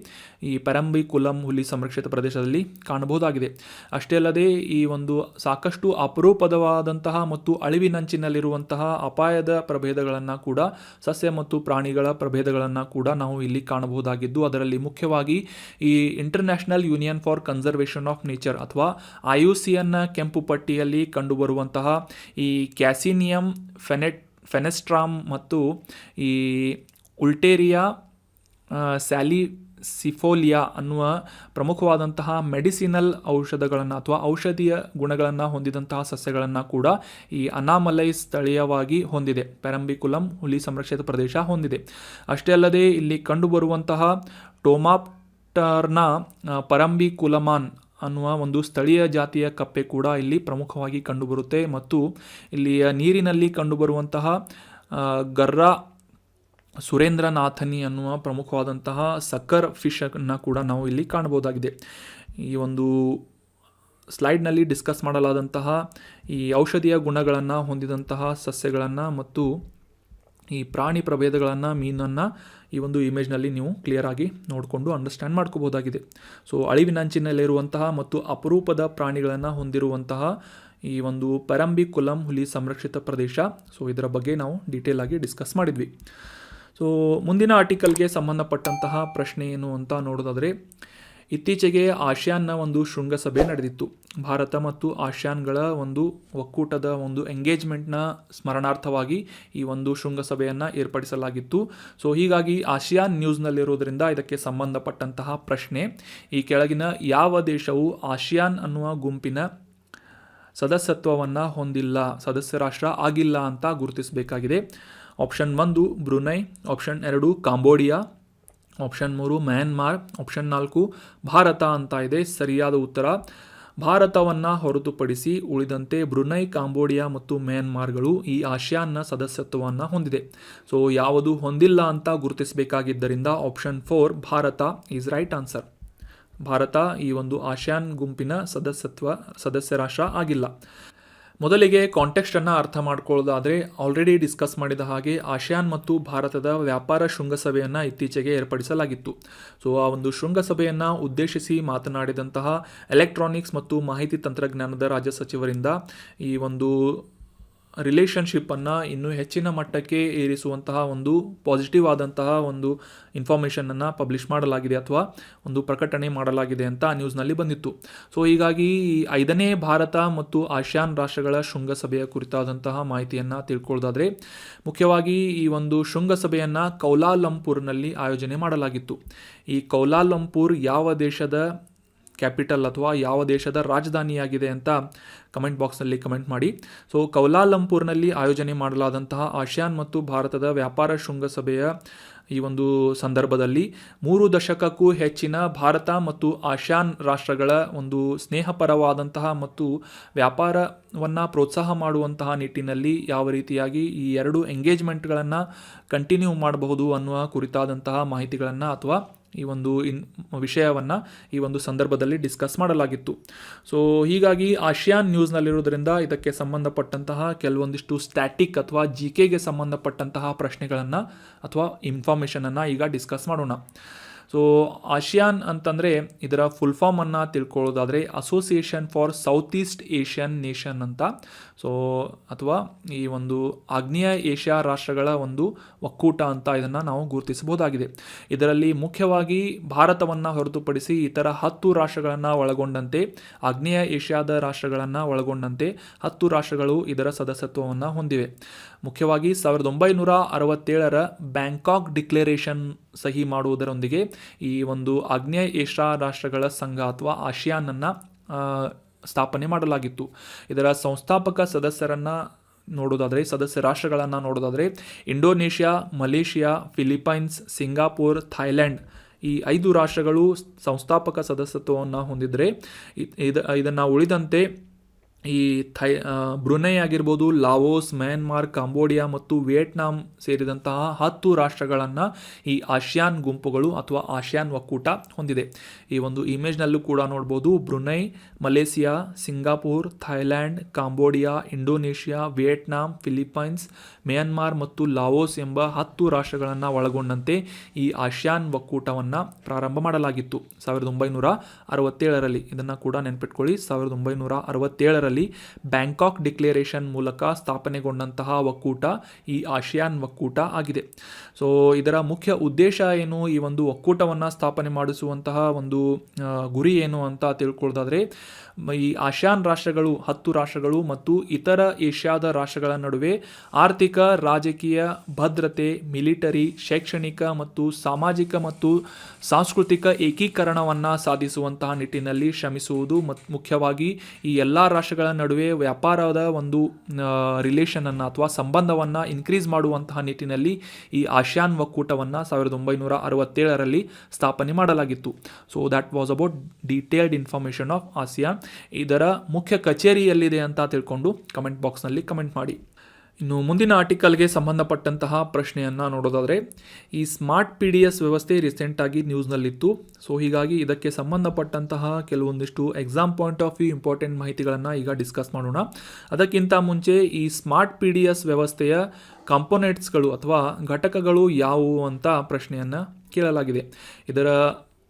ಈ ಪೆರಂಬಿಕುಲಂ ಹುಲಿ ಸಂರಕ್ಷಿತ ಪ್ರದೇಶದಲ್ಲಿ ಕಾಣಬಹುದಾಗಿದೆ. ಅಷ್ಟೇ ಅಲ್ಲದೆ ಈ ಒಂದು ಸಾಕಷ್ಟು ಅಪರೂಪವಾದಂತಹ ಮತ್ತು ಅಳಿವಿನಂಚಿನಲ್ಲಿರುವಂತಹ ಅಪಾಯದ ಪ್ರಭೇದಗಳನ್ನು ಕೂಡ ಸಸ್ಯ ಮತ್ತು ಪ್ರಾಣಿಗಳ ಪ್ರಭೇದಗಳನ್ನು ಕೂಡ ನಾವು ಇಲ್ಲಿ ಕಾಣಬಹುದಾಗಿದ್ದು ಅದರಲ್ಲಿ ಮುಖ್ಯವಾಗಿ ಈ international union for conservation of nature ಅಥವಾ IUCN ಕೆಂಪು ಪಟ್ಟಿಯಲ್ಲಿ ಕಂಡುಬರುವಂತಹ ಈ ಕ್ಯಾಸಿನಿಯಂ ಫೆನೆಸ್ಟ್ರಾಮ್ ಮತ್ತು ಈ ಉಲ್ಟೇರಿಯಾ ಸ್ಯಾಲಿಸಿಫೋಲಿಯಾ ಅನ್ನುವ ಪ್ರಮುಖವಾದಂತಹ ಮೆಡಿಸಿನಲ್ ಔಷಧಗಳನ್ನು ಅಥವಾ ಔಷಧೀಯ ಗುಣಗಳನ್ನು ಹೊಂದಿದಂತಹ ಸಸ್ಯಗಳನ್ನು ಕೂಡ ಈ ಅನಾಮಲೈ ಸ್ಥಳೀಯವಾಗಿ ಹೊಂದಿದೆ. ಪೆರಂಬಿಕುಲಂ ಹುಲಿ ಸಂರಕ್ಷಿತ ಪ್ರದೇಶ ಹೊಂದಿದೆ. ಅಷ್ಟೇ ಅಲ್ಲದೆ ಇಲ್ಲಿ ಕಂಡುಬರುವಂತಹ ಟೋಮಾಪ್ಟರ್ನ ಪರಂಬಿಕುಲಮಾನ್ ಅನ್ನುವ ಒಂದು ಸ್ಥಳೀಯ ಜಾತಿಯ ಕಪ್ಪೆ ಕೂಡ ಇಲ್ಲಿ ಪ್ರಮುಖವಾಗಿ ಕಂಡುಬರುತ್ತೆ. ಮತ್ತು ಇಲ್ಲಿಯ ನೀರಿನಲ್ಲಿ ಕಂಡುಬರುವಂತಹ ಗರ್ರಾ ಸುರೇಂದ್ರನಾಥನಿ ಅನ್ನುವ ಪ್ರಮುಖವಾದಂತಹ ಸಕ್ಕರ್ ಫಿಶನ್ನು ಕೂಡ ನಾವು ಇಲ್ಲಿ ಕಾಣಬಹುದಾಗಿದೆ. ಈ ಒಂದು ಸ್ಲೈಡ್ನಲ್ಲಿ ಡಿಸ್ಕಸ್ ಮಾಡಲಾದಂತಹ ಈ ಔಷಧೀಯ ಗುಣಗಳನ್ನು ಹೊಂದಿದಂತಹ ಸಸ್ಯಗಳನ್ನು ಮತ್ತು ಈ ಪ್ರಾಣಿ ಪ್ರಭೇದಗಳನ್ನು, ಮೀನನ್ನು ಈ ಒಂದು ಇಮೇಜ್ನಲ್ಲಿ ನೀವು ಕ್ಲಿಯರಾಗಿ ನೋಡಿಕೊಂಡು ಅಂಡರ್ಸ್ಟ್ಯಾಂಡ್ ಮಾಡ್ಕೋಬೋದಾಗಿದೆ. ಸೊ ಅಳಿವಿನಂಚಿನಲ್ಲಿರುವಂತಹ ಮತ್ತು ಅಪರೂಪದ ಪ್ರಾಣಿಗಳನ್ನು ಹೊಂದಿರುವಂತಹ ಈ ಒಂದು ಪೆರಂಬಿಕುಲಂ ಹುಲಿ ಸಂರಕ್ಷಿತ ಪ್ರದೇಶ. ಸೊ ಇದರ ಬಗ್ಗೆ ನಾವು ಡೀಟೇಲ್ ಆಗಿ ಡಿಸ್ಕಸ್ ಮಾಡಿದ್ವಿ. ಸೊ ಮುಂದಿನ ಆರ್ಟಿಕಲ್ಗೆ ಸಂಬಂಧಪಟ್ಟಂತಹ ಪ್ರಶ್ನೆ ಏನು ಅಂತ ನೋಡೋದಾದರೆ, ಇತ್ತೀಚೆಗೆ ಆಸಿಯಾನ್ನ ಒಂದು ಶೃಂಗಸಭೆ ನಡೆದಿತ್ತು. ಭಾರತ ಮತ್ತು ಆಸಿಯಾನ್ಗಳ ಒಂದು ಒಕ್ಕೂಟದ ಒಂದು ಎಂಗೇಜ್ಮೆಂಟ್ನ ಸ್ಮರಣಾರ್ಥವಾಗಿ ಈ ಒಂದು ಶೃಂಗಸಭೆಯನ್ನು ಏರ್ಪಡಿಸಲಾಗಿತ್ತು. ಸೊ ಹೀಗಾಗಿ ಆಸಿಯಾನ್ ನ್ಯೂಸ್ನಲ್ಲಿರೋದ್ರಿಂದ ಇದಕ್ಕೆ ಸಂಬಂಧಪಟ್ಟಂತಹ ಪ್ರಶ್ನೆ, ಈ ಕೆಳಗಿನ ಯಾವ ದೇಶವು ಆಸಿಯಾನ್ ಅನ್ನುವ ಗುಂಪಿನ ಸದಸ್ಯತ್ವವನ್ನು ಹೊಂದಿಲ್ಲ, ಸದಸ್ಯ ರಾಷ್ಟ್ರ ಆಗಿಲ್ಲ ಅಂತ ಗುರುತಿಸಬೇಕಾಗಿದೆ. Option 1 Brunei, option 2 Cambodia, option 3 Myanmar, option 4 Bharat ಅಂತ ಇದೆ. ಸರಿಯಾದ ಉತ್ತರ ಭಾರತವನ್ನು ಹೊರತುಪಡಿಸಿ ಉಳಿದಂತೆ ಬ್ರುನೈ, ಕಾಂಬೋಡಿಯಾ ಮತ್ತು ಮ್ಯಾನ್ಮಾರ್ಗಳು ಈ ಆಸಿಯಾನ್ನ ಸದಸ್ಯತ್ವವನ್ನು ಹೊಂದಿದೆ. ಸೊ ಯಾವುದು ಹೊಂದಿಲ್ಲ ಅಂತ ಗುರುತಿಸಬೇಕಾಗಿದ್ದರಿಂದ option 4 Bharat is right answer. ಭಾರತ ಈ ಒಂದು ಆಸಿಯಾನ್ ಗುಂಪಿನ ಸದಸ್ಯ ರಾಷ್ಟ್ರ ಆಗಿಲ್ಲ. ಮೊದಲಿಗೆ ಕಾಂಟೆಕ್ಸ್ಟನ್ನು ಅರ್ಥ ಮಾಡ್ಕೊಳ್ಳೋದಾದರೆ, ಆಲ್ರೆಡಿ ಡಿಸ್ಕಸ್ ಮಾಡಿದ ಹಾಗೆ ಆಸಿಯಾನ್ ಮತ್ತು ಭಾರತದ ವ್ಯಾಪಾರ ಶೃಂಗಸಭೆಯನ್ನು ಇತ್ತೀಚೆಗೆ ಏರ್ಪಡಿಸಲಾಗಿತ್ತು. ಸೊ ಆ ಒಂದು ಶೃಂಗಸಭೆಯನ್ನು ಉದ್ದೇಶಿಸಿ ಮಾತನಾಡಿದಂತಹ ಎಲೆಕ್ಟ್ರಾನಿಕ್ಸ್ ಮತ್ತು ಮಾಹಿತಿ ತಂತ್ರಜ್ಞಾನದ ರಾಜ್ಯ ಸಚಿವರಿಂದ ಈ ಒಂದು ರಿಲೇಷನ್ಶಿಪ್ಪನ್ನು ಇನ್ನೂ ಹೆಚ್ಚಿನ ಮಟ್ಟಕ್ಕೆ ಏರಿಸುವಂತಹ ಒಂದು ಪಾಸಿಟಿವ್ ಆದಂತಹ ಒಂದು ಇನ್ಫಾರ್ಮೇಷನನ್ನು ಪಬ್ಲಿಷ್ ಮಾಡಲಾಗಿದೆ ಅಥವಾ ಒಂದು ಪ್ರಕಟಣೆ ಮಾಡಲಾಗಿದೆ ಅಂತ ನ್ಯೂಸ್ನಲ್ಲಿ ಬಂದಿತ್ತು. ಸೊ ಹೀಗಾಗಿ ಈ 5ನೇ ಭಾರತ ಮತ್ತು ಆಸಿಯಾನ್ ರಾಷ್ಟ್ರಗಳ ಶೃಂಗಸಭೆಯ ಕುರಿತಾದಂತಹ ಮಾಹಿತಿಯನ್ನು ತಿಳ್ಕೊಳ್ಳೋದಾದರೆ, ಮುಖ್ಯವಾಗಿ ಈ ಒಂದು ಶೃಂಗಸಭೆಯನ್ನು ಕೌಲಾಲಂಪುರ್ನಲ್ಲಿ ಆಯೋಜನೆ ಮಾಡಲಾಗಿತ್ತು. ಈ ಕೌಲಾಲಂಪುರ್ ಯಾವ ದೇಶದ ಕ್ಯಾಪಿಟಲ್ ಅಥವಾ ಯಾವ ದೇಶದ ರಾಜಧಾನಿಯಾಗಿದೆ ಅಂತ ಕಮೆಂಟ್ ಬಾಕ್ಸ್ನಲ್ಲಿ ಕಮೆಂಟ್ ಮಾಡಿ. ಸೊ ಕೌಲಾಲಂಪುರ್ನಲ್ಲಿ ಆಯೋಜನೆ ಮಾಡಲಾದಂತಹ ಆಸಿಯಾನ್ ಮತ್ತು ಭಾರತದ ವ್ಯಾಪಾರ ಶೃಂಗಸಭೆಯ ಈ ಒಂದು ಸಂದರ್ಭದಲ್ಲಿ 3 ದಶಕಕ್ಕೂ ಹೆಚ್ಚಿನ ಭಾರತ ಮತ್ತು ಆಸಿಯಾನ್ ರಾಷ್ಟ್ರಗಳ ಒಂದು ಸ್ನೇಹಪರವಾದಂತಹ ಮತ್ತು ವ್ಯಾಪಾರವನ್ನು ಪ್ರೋತ್ಸಾಹ ಮಾಡುವಂತಹ ನಿಟ್ಟಿನಲ್ಲಿ ಯಾವ ರೀತಿಯಾಗಿ ಈ 2 ಎಂಗೇಜ್ಮೆಂಟ್ಗಳನ್ನು ಕಂಟಿನ್ಯೂ ಮಾಡಬಹುದು ಅನ್ನುವ ಕುರಿತಾದಂತಹ ಮಾಹಿತಿಗಳನ್ನು ಅಥವಾ ಈ ಒಂದು ವಿಷಯವನ್ನು ಈ ಒಂದು ಸಂದರ್ಭದಲ್ಲಿ ಡಿಸ್ಕಸ್ ಮಾಡಲಾಗಿತ್ತು. ಸೊ ಹೀಗಾಗಿ ಆಸಿಯಾನ್ ನ್ಯೂಸ್ನಲ್ಲಿರೋದ್ರಿಂದ ಇದಕ್ಕೆ ಸಂಬಂಧಪಟ್ಟಂತಹ ಕೆಲವೊಂದಿಷ್ಟು ಸ್ಟ್ಯಾಟಿಕ್ ಅಥವಾ GKಗೆ ಸಂಬಂಧಪಟ್ಟಂತಹ ಪ್ರಶ್ನೆಗಳನ್ನು ಅಥವಾ ಇನ್ಫಾರ್ಮೇಷನನ್ನು ಈಗ ಡಿಸ್ಕಸ್ ಮಾಡೋಣ. ಸೊ ಆಸಿಯಾನ್ ಅಂತಂದರೆ ಇದರ ಫುಲ್ ಫಾರ್ಮನ್ನು ತಿಳ್ಕೊಳ್ಳೋದಾದರೆ association for south east Asian nation ಅಂತ. ಸೊ ಅಥವಾ ಈ ಒಂದು ಆಗ್ನೇಯ ಏಷ್ಯಾ ರಾಷ್ಟ್ರಗಳ ಒಂದು ಒಕ್ಕೂಟ ಅಂತ ಇದನ್ನು ನಾವು ಗುರುತಿಸಬಹುದಾಗಿದೆ. ಇದರಲ್ಲಿ ಮುಖ್ಯವಾಗಿ ಭಾರತವನ್ನು ಹೊರತುಪಡಿಸಿ ಇತರ 10 ರಾಷ್ಟ್ರಗಳನ್ನು ಒಳಗೊಂಡಂತೆ ಆಗ್ನೇಯ ಏಷ್ಯಾದ ರಾಷ್ಟ್ರಗಳನ್ನು ಒಳಗೊಂಡಂತೆ 10 ರಾಷ್ಟ್ರಗಳು ಇದರ ಸದಸ್ಯತ್ವವನ್ನು ಹೊಂದಿವೆ. ಮುಖ್ಯವಾಗಿ 1967ರ ಬ್ಯಾಂಕಾಕ್ ಡಿಕ್ಲರೇಷನ್ ಸಹಿ ಮಾಡುವುದರೊಂದಿಗೆ ಈ ಒಂದು ಆಗ್ನೇಯ ಏಷ್ಯಾ ರಾಷ್ಟ್ರಗಳ ಸಂಘ ಅಥವಾ ಆಸಿಯಾನನ್ನು ಸ್ಥಾಪನೆ ಮಾಡಲಾಗಿತ್ತು. ಇದರ ಸಂಸ್ಥಾಪಕ ಸದಸ್ಯರನ್ನು ನೋಡೋದಾದರೆ, ಸದಸ್ಯ ರಾಷ್ಟ್ರಗಳನ್ನು ನೋಡೋದಾದರೆ Indonesia, Malaysia, Philippines, Singapore, Thailand ಈ 5 ರಾಷ್ಟ್ರಗಳು ಸಂಸ್ಥಾಪಕ ಸದಸ್ಯತ್ವವನ್ನು ಹೊಂದಿದರೆ ಇದನ್ನು ಉಳಿದಂತೆ ಈ ಬ್ರುನೈ ಆಗಿರ್ಬೋದು, ಲಾವೋಸ್, ಮ್ಯಾನ್ಮಾರ್, ಕಾಂಬೋಡಿಯಾ ಮತ್ತು ವಿಯೆಟ್ನಾಂ ಸೇರಿದಂತಹ 10 ರಾಷ್ಟ್ರಗಳನ್ನು ಈ ಆಸಿಯಾನ್ ಗುಂಪುಗಳು ಅಥವಾ ಆಸಿಯಾನ್ ಒಕ್ಕೂಟ ಹೊಂದಿದೆ. ಈ ಒಂದು ಇಮೇಜ್ನಲ್ಲೂ ಕೂಡ ನೋಡ್ಬೋದು, Brunei, Malaysia, Singapore, Thailand, Cambodia, Indonesia, Vietnam, Philippines, Myanmar ಮತ್ತು ಲಾವೋಸ್ ಎಂಬ 10 ರಾಷ್ಟ್ರಗಳನ್ನು ಒಳಗೊಂಡಂತೆ ಈ ಆಸಿಯಾನ್ ಒಕ್ಕೂಟವನ್ನು ಪ್ರಾರಂಭ ಮಾಡಲಾಗಿತ್ತು 1967ರಲ್ಲಿ. ಇದನ್ನು ಕೂಡ ನೆನಪಿಟ್ಕೊಳ್ಳಿ, 1967ರಲ್ಲಿ ಬ್ಯಾಂಕಾಕ್ ಡಿಕ್ಲರೇಷನ್ ಮೂಲಕ ಸ್ಥಾಪನೆಗೊಂಡಂತಹ ಒಕ್ಕೂಟ ಈ ಆಸಿಯಾನ್ ಒಕ್ಕೂಟ ಆಗಿದೆ. ಸೊ ಇದರ ಮುಖ್ಯ ಉದ್ದೇಶ ಏನು, ಈ ಒಂದು ಒಕ್ಕೂಟವನ್ನು ಸ್ಥಾಪನೆ ಮಾಡಿಸುವಂತಹ ಒಂದು ಗುರಿ ಏನು ಅಂತ ತಿಳ್ಕೊಳ್ಳೋದಾದರೆ, ಈ ಆಸಿಯಾನ್ ರಾಷ್ಟ್ರಗಳು 10 ರಾಷ್ಟ್ರಗಳು ಮತ್ತು ಇತರ ಏಷ್ಯಾದ ರಾಷ್ಟ್ರಗಳ ನಡುವೆ ಆರ್ಥಿಕ, ರಾಜಕೀಯ, ಭದ್ರತೆ, ಮಿಲಿಟರಿ, ಶೈಕ್ಷಣಿಕ ಮತ್ತು ಸಾಮಾಜಿಕ ಮತ್ತು ಸಾಂಸ್ಕೃತಿಕ ಏಕೀಕರಣವನ್ನು ಸಾಧಿಸುವಂತಹ ನಿಟ್ಟಿನಲ್ಲಿ ಶ್ರಮಿಸುವುದು ಮತ್ತು ಮುಖ್ಯವಾಗಿ ಈ ಎಲ್ಲ ರಾಷ್ಟ್ರಗಳ ನಡುವೆ ವ್ಯಾಪಾರದ ಒಂದು ರಿಲೇಷನನ್ನು ಅಥವಾ ಸಂಬಂಧವನ್ನು ಇನ್ಕ್ರೀಸ್ ಮಾಡುವಂತಹ ನಿಟ್ಟಿನಲ್ಲಿ ಈ ಆಸಿಯಾನ್ ಒಕ್ಕೂಟವನ್ನು 1967ರಲ್ಲಿ ಸ್ಥಾಪನೆ ಮಾಡಲಾಗಿತ್ತು. So that was about detailed information of ASEAN. ಇದರ ಮುಖ್ಯ ಕಚೇರಿ ಎಲ್ಲಿದೆ ಅಂತ ತಿಳ್ಕೊಂಡು ಕಮೆಂಟ್ ಬಾಕ್ಸ್ನಲ್ಲಿ ಕಮೆಂಟ್ ಮಾಡಿ. ಇನ್ನು ಮುಂದಿನ ಆರ್ಟಿಕಲ್ಗೆ ಸಂಬಂಧಪಟ್ಟಂತಹ ಪ್ರಶ್ನೆಯನ್ನು ನೋಡೋದಾದರೆ, ಈ ಸ್ಮಾರ್ಟ್ PDS ವ್ಯವಸ್ಥೆ ರೀಸೆಂಟಾಗಿ ನ್ಯೂಸ್ನಲ್ಲಿತ್ತು. ಸೊ ಹೀಗಾಗಿ ಇದಕ್ಕೆ ಸಂಬಂಧಪಟ್ಟಂತಹ ಕೆಲವೊಂದಿಷ್ಟು exam point of view important ಮಾಹಿತಿಗಳನ್ನು ಈಗ ಡಿಸ್ಕಸ್ ಮಾಡೋಣ. ಅದಕ್ಕಿಂತ ಮುಂಚೆ ಈ ಸ್ಮಾರ್ಟ್ PDS ವ್ಯವಸ್ಥೆಯ ಕಾಂಪೋನೆಂಟ್ಸ್ಗಳು ಅಥವಾ ಘಟಕಗಳು ಯಾವುವು ಅಂತ ಪ್ರಶ್ನೆಯನ್ನು ಕೇಳಲಾಗಿದೆ. ಇದರ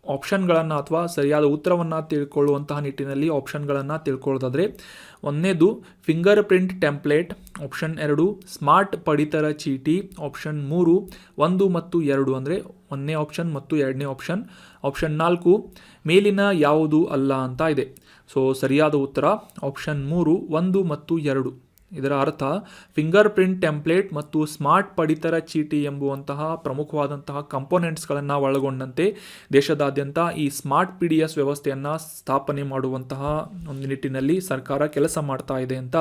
ಆಪ್ಷನ್ಗಳನ್ನು ಅಥವಾ ಸರಿಯಾದ ಉತ್ತರವನ್ನು ತಿಳ್ಕೊಳ್ಳುವಂತಹ ನಿಟ್ಟಿನಲ್ಲಿ ಆಪ್ಷನ್ಗಳನ್ನು ತಿಳ್ಕೊಳ್ಳೋದಾದರೆ, 1ನೇದು finger print template, option 2 smart ಪಡಿತರ ಚೀಟಿ, ಆಪ್ಷನ್ 3 1 ಮತ್ತು 2 ಅಂದರೆ 1ನೇ ಆಪ್ಷನ್ ಮತ್ತು 2ನೇ ಆಪ್ಷನ್, ಆಪ್ಷನ್ 4 ಮೇಲಿನ ಯಾವುದು ಅಲ್ಲ ಅಂತ ಇದೆ. ಸೊ ಸರಿಯಾದ ಉತ್ತರ ಆಪ್ಷನ್ 3 1 ಮತ್ತು 2. ಇದರ ಅರ್ಥ ಫಿಂಗರ್ ಪ್ರಿಂಟ್ ಟೆಂಪ್ಲೇಟ್ ಮತ್ತು ಸ್ಮಾರ್ಟ್ ಪಡಿತರ ಚೀಟಿ ಎಂಬುವಂತಹ ಪ್ರಮುಖವಾದಂತಹ ಕಂಪೋನೆಂಟ್ಸ್ಗಳನ್ನು ಒಳಗೊಂಡಂತೆ ದೇಶದಾದ್ಯಂತ ಈ ಸ್ಮಾರ್ಟ್ PDS ವ್ಯವಸ್ಥೆಯನ್ನು ಸ್ಥಾಪನೆ ಮಾಡುವಂತಹ ಒಂದು ನಿಟ್ಟಿನಲ್ಲಿ ಸರ್ಕಾರ ಕೆಲಸ ಮಾಡ್ತಾ ಇದೆ ಅಂತ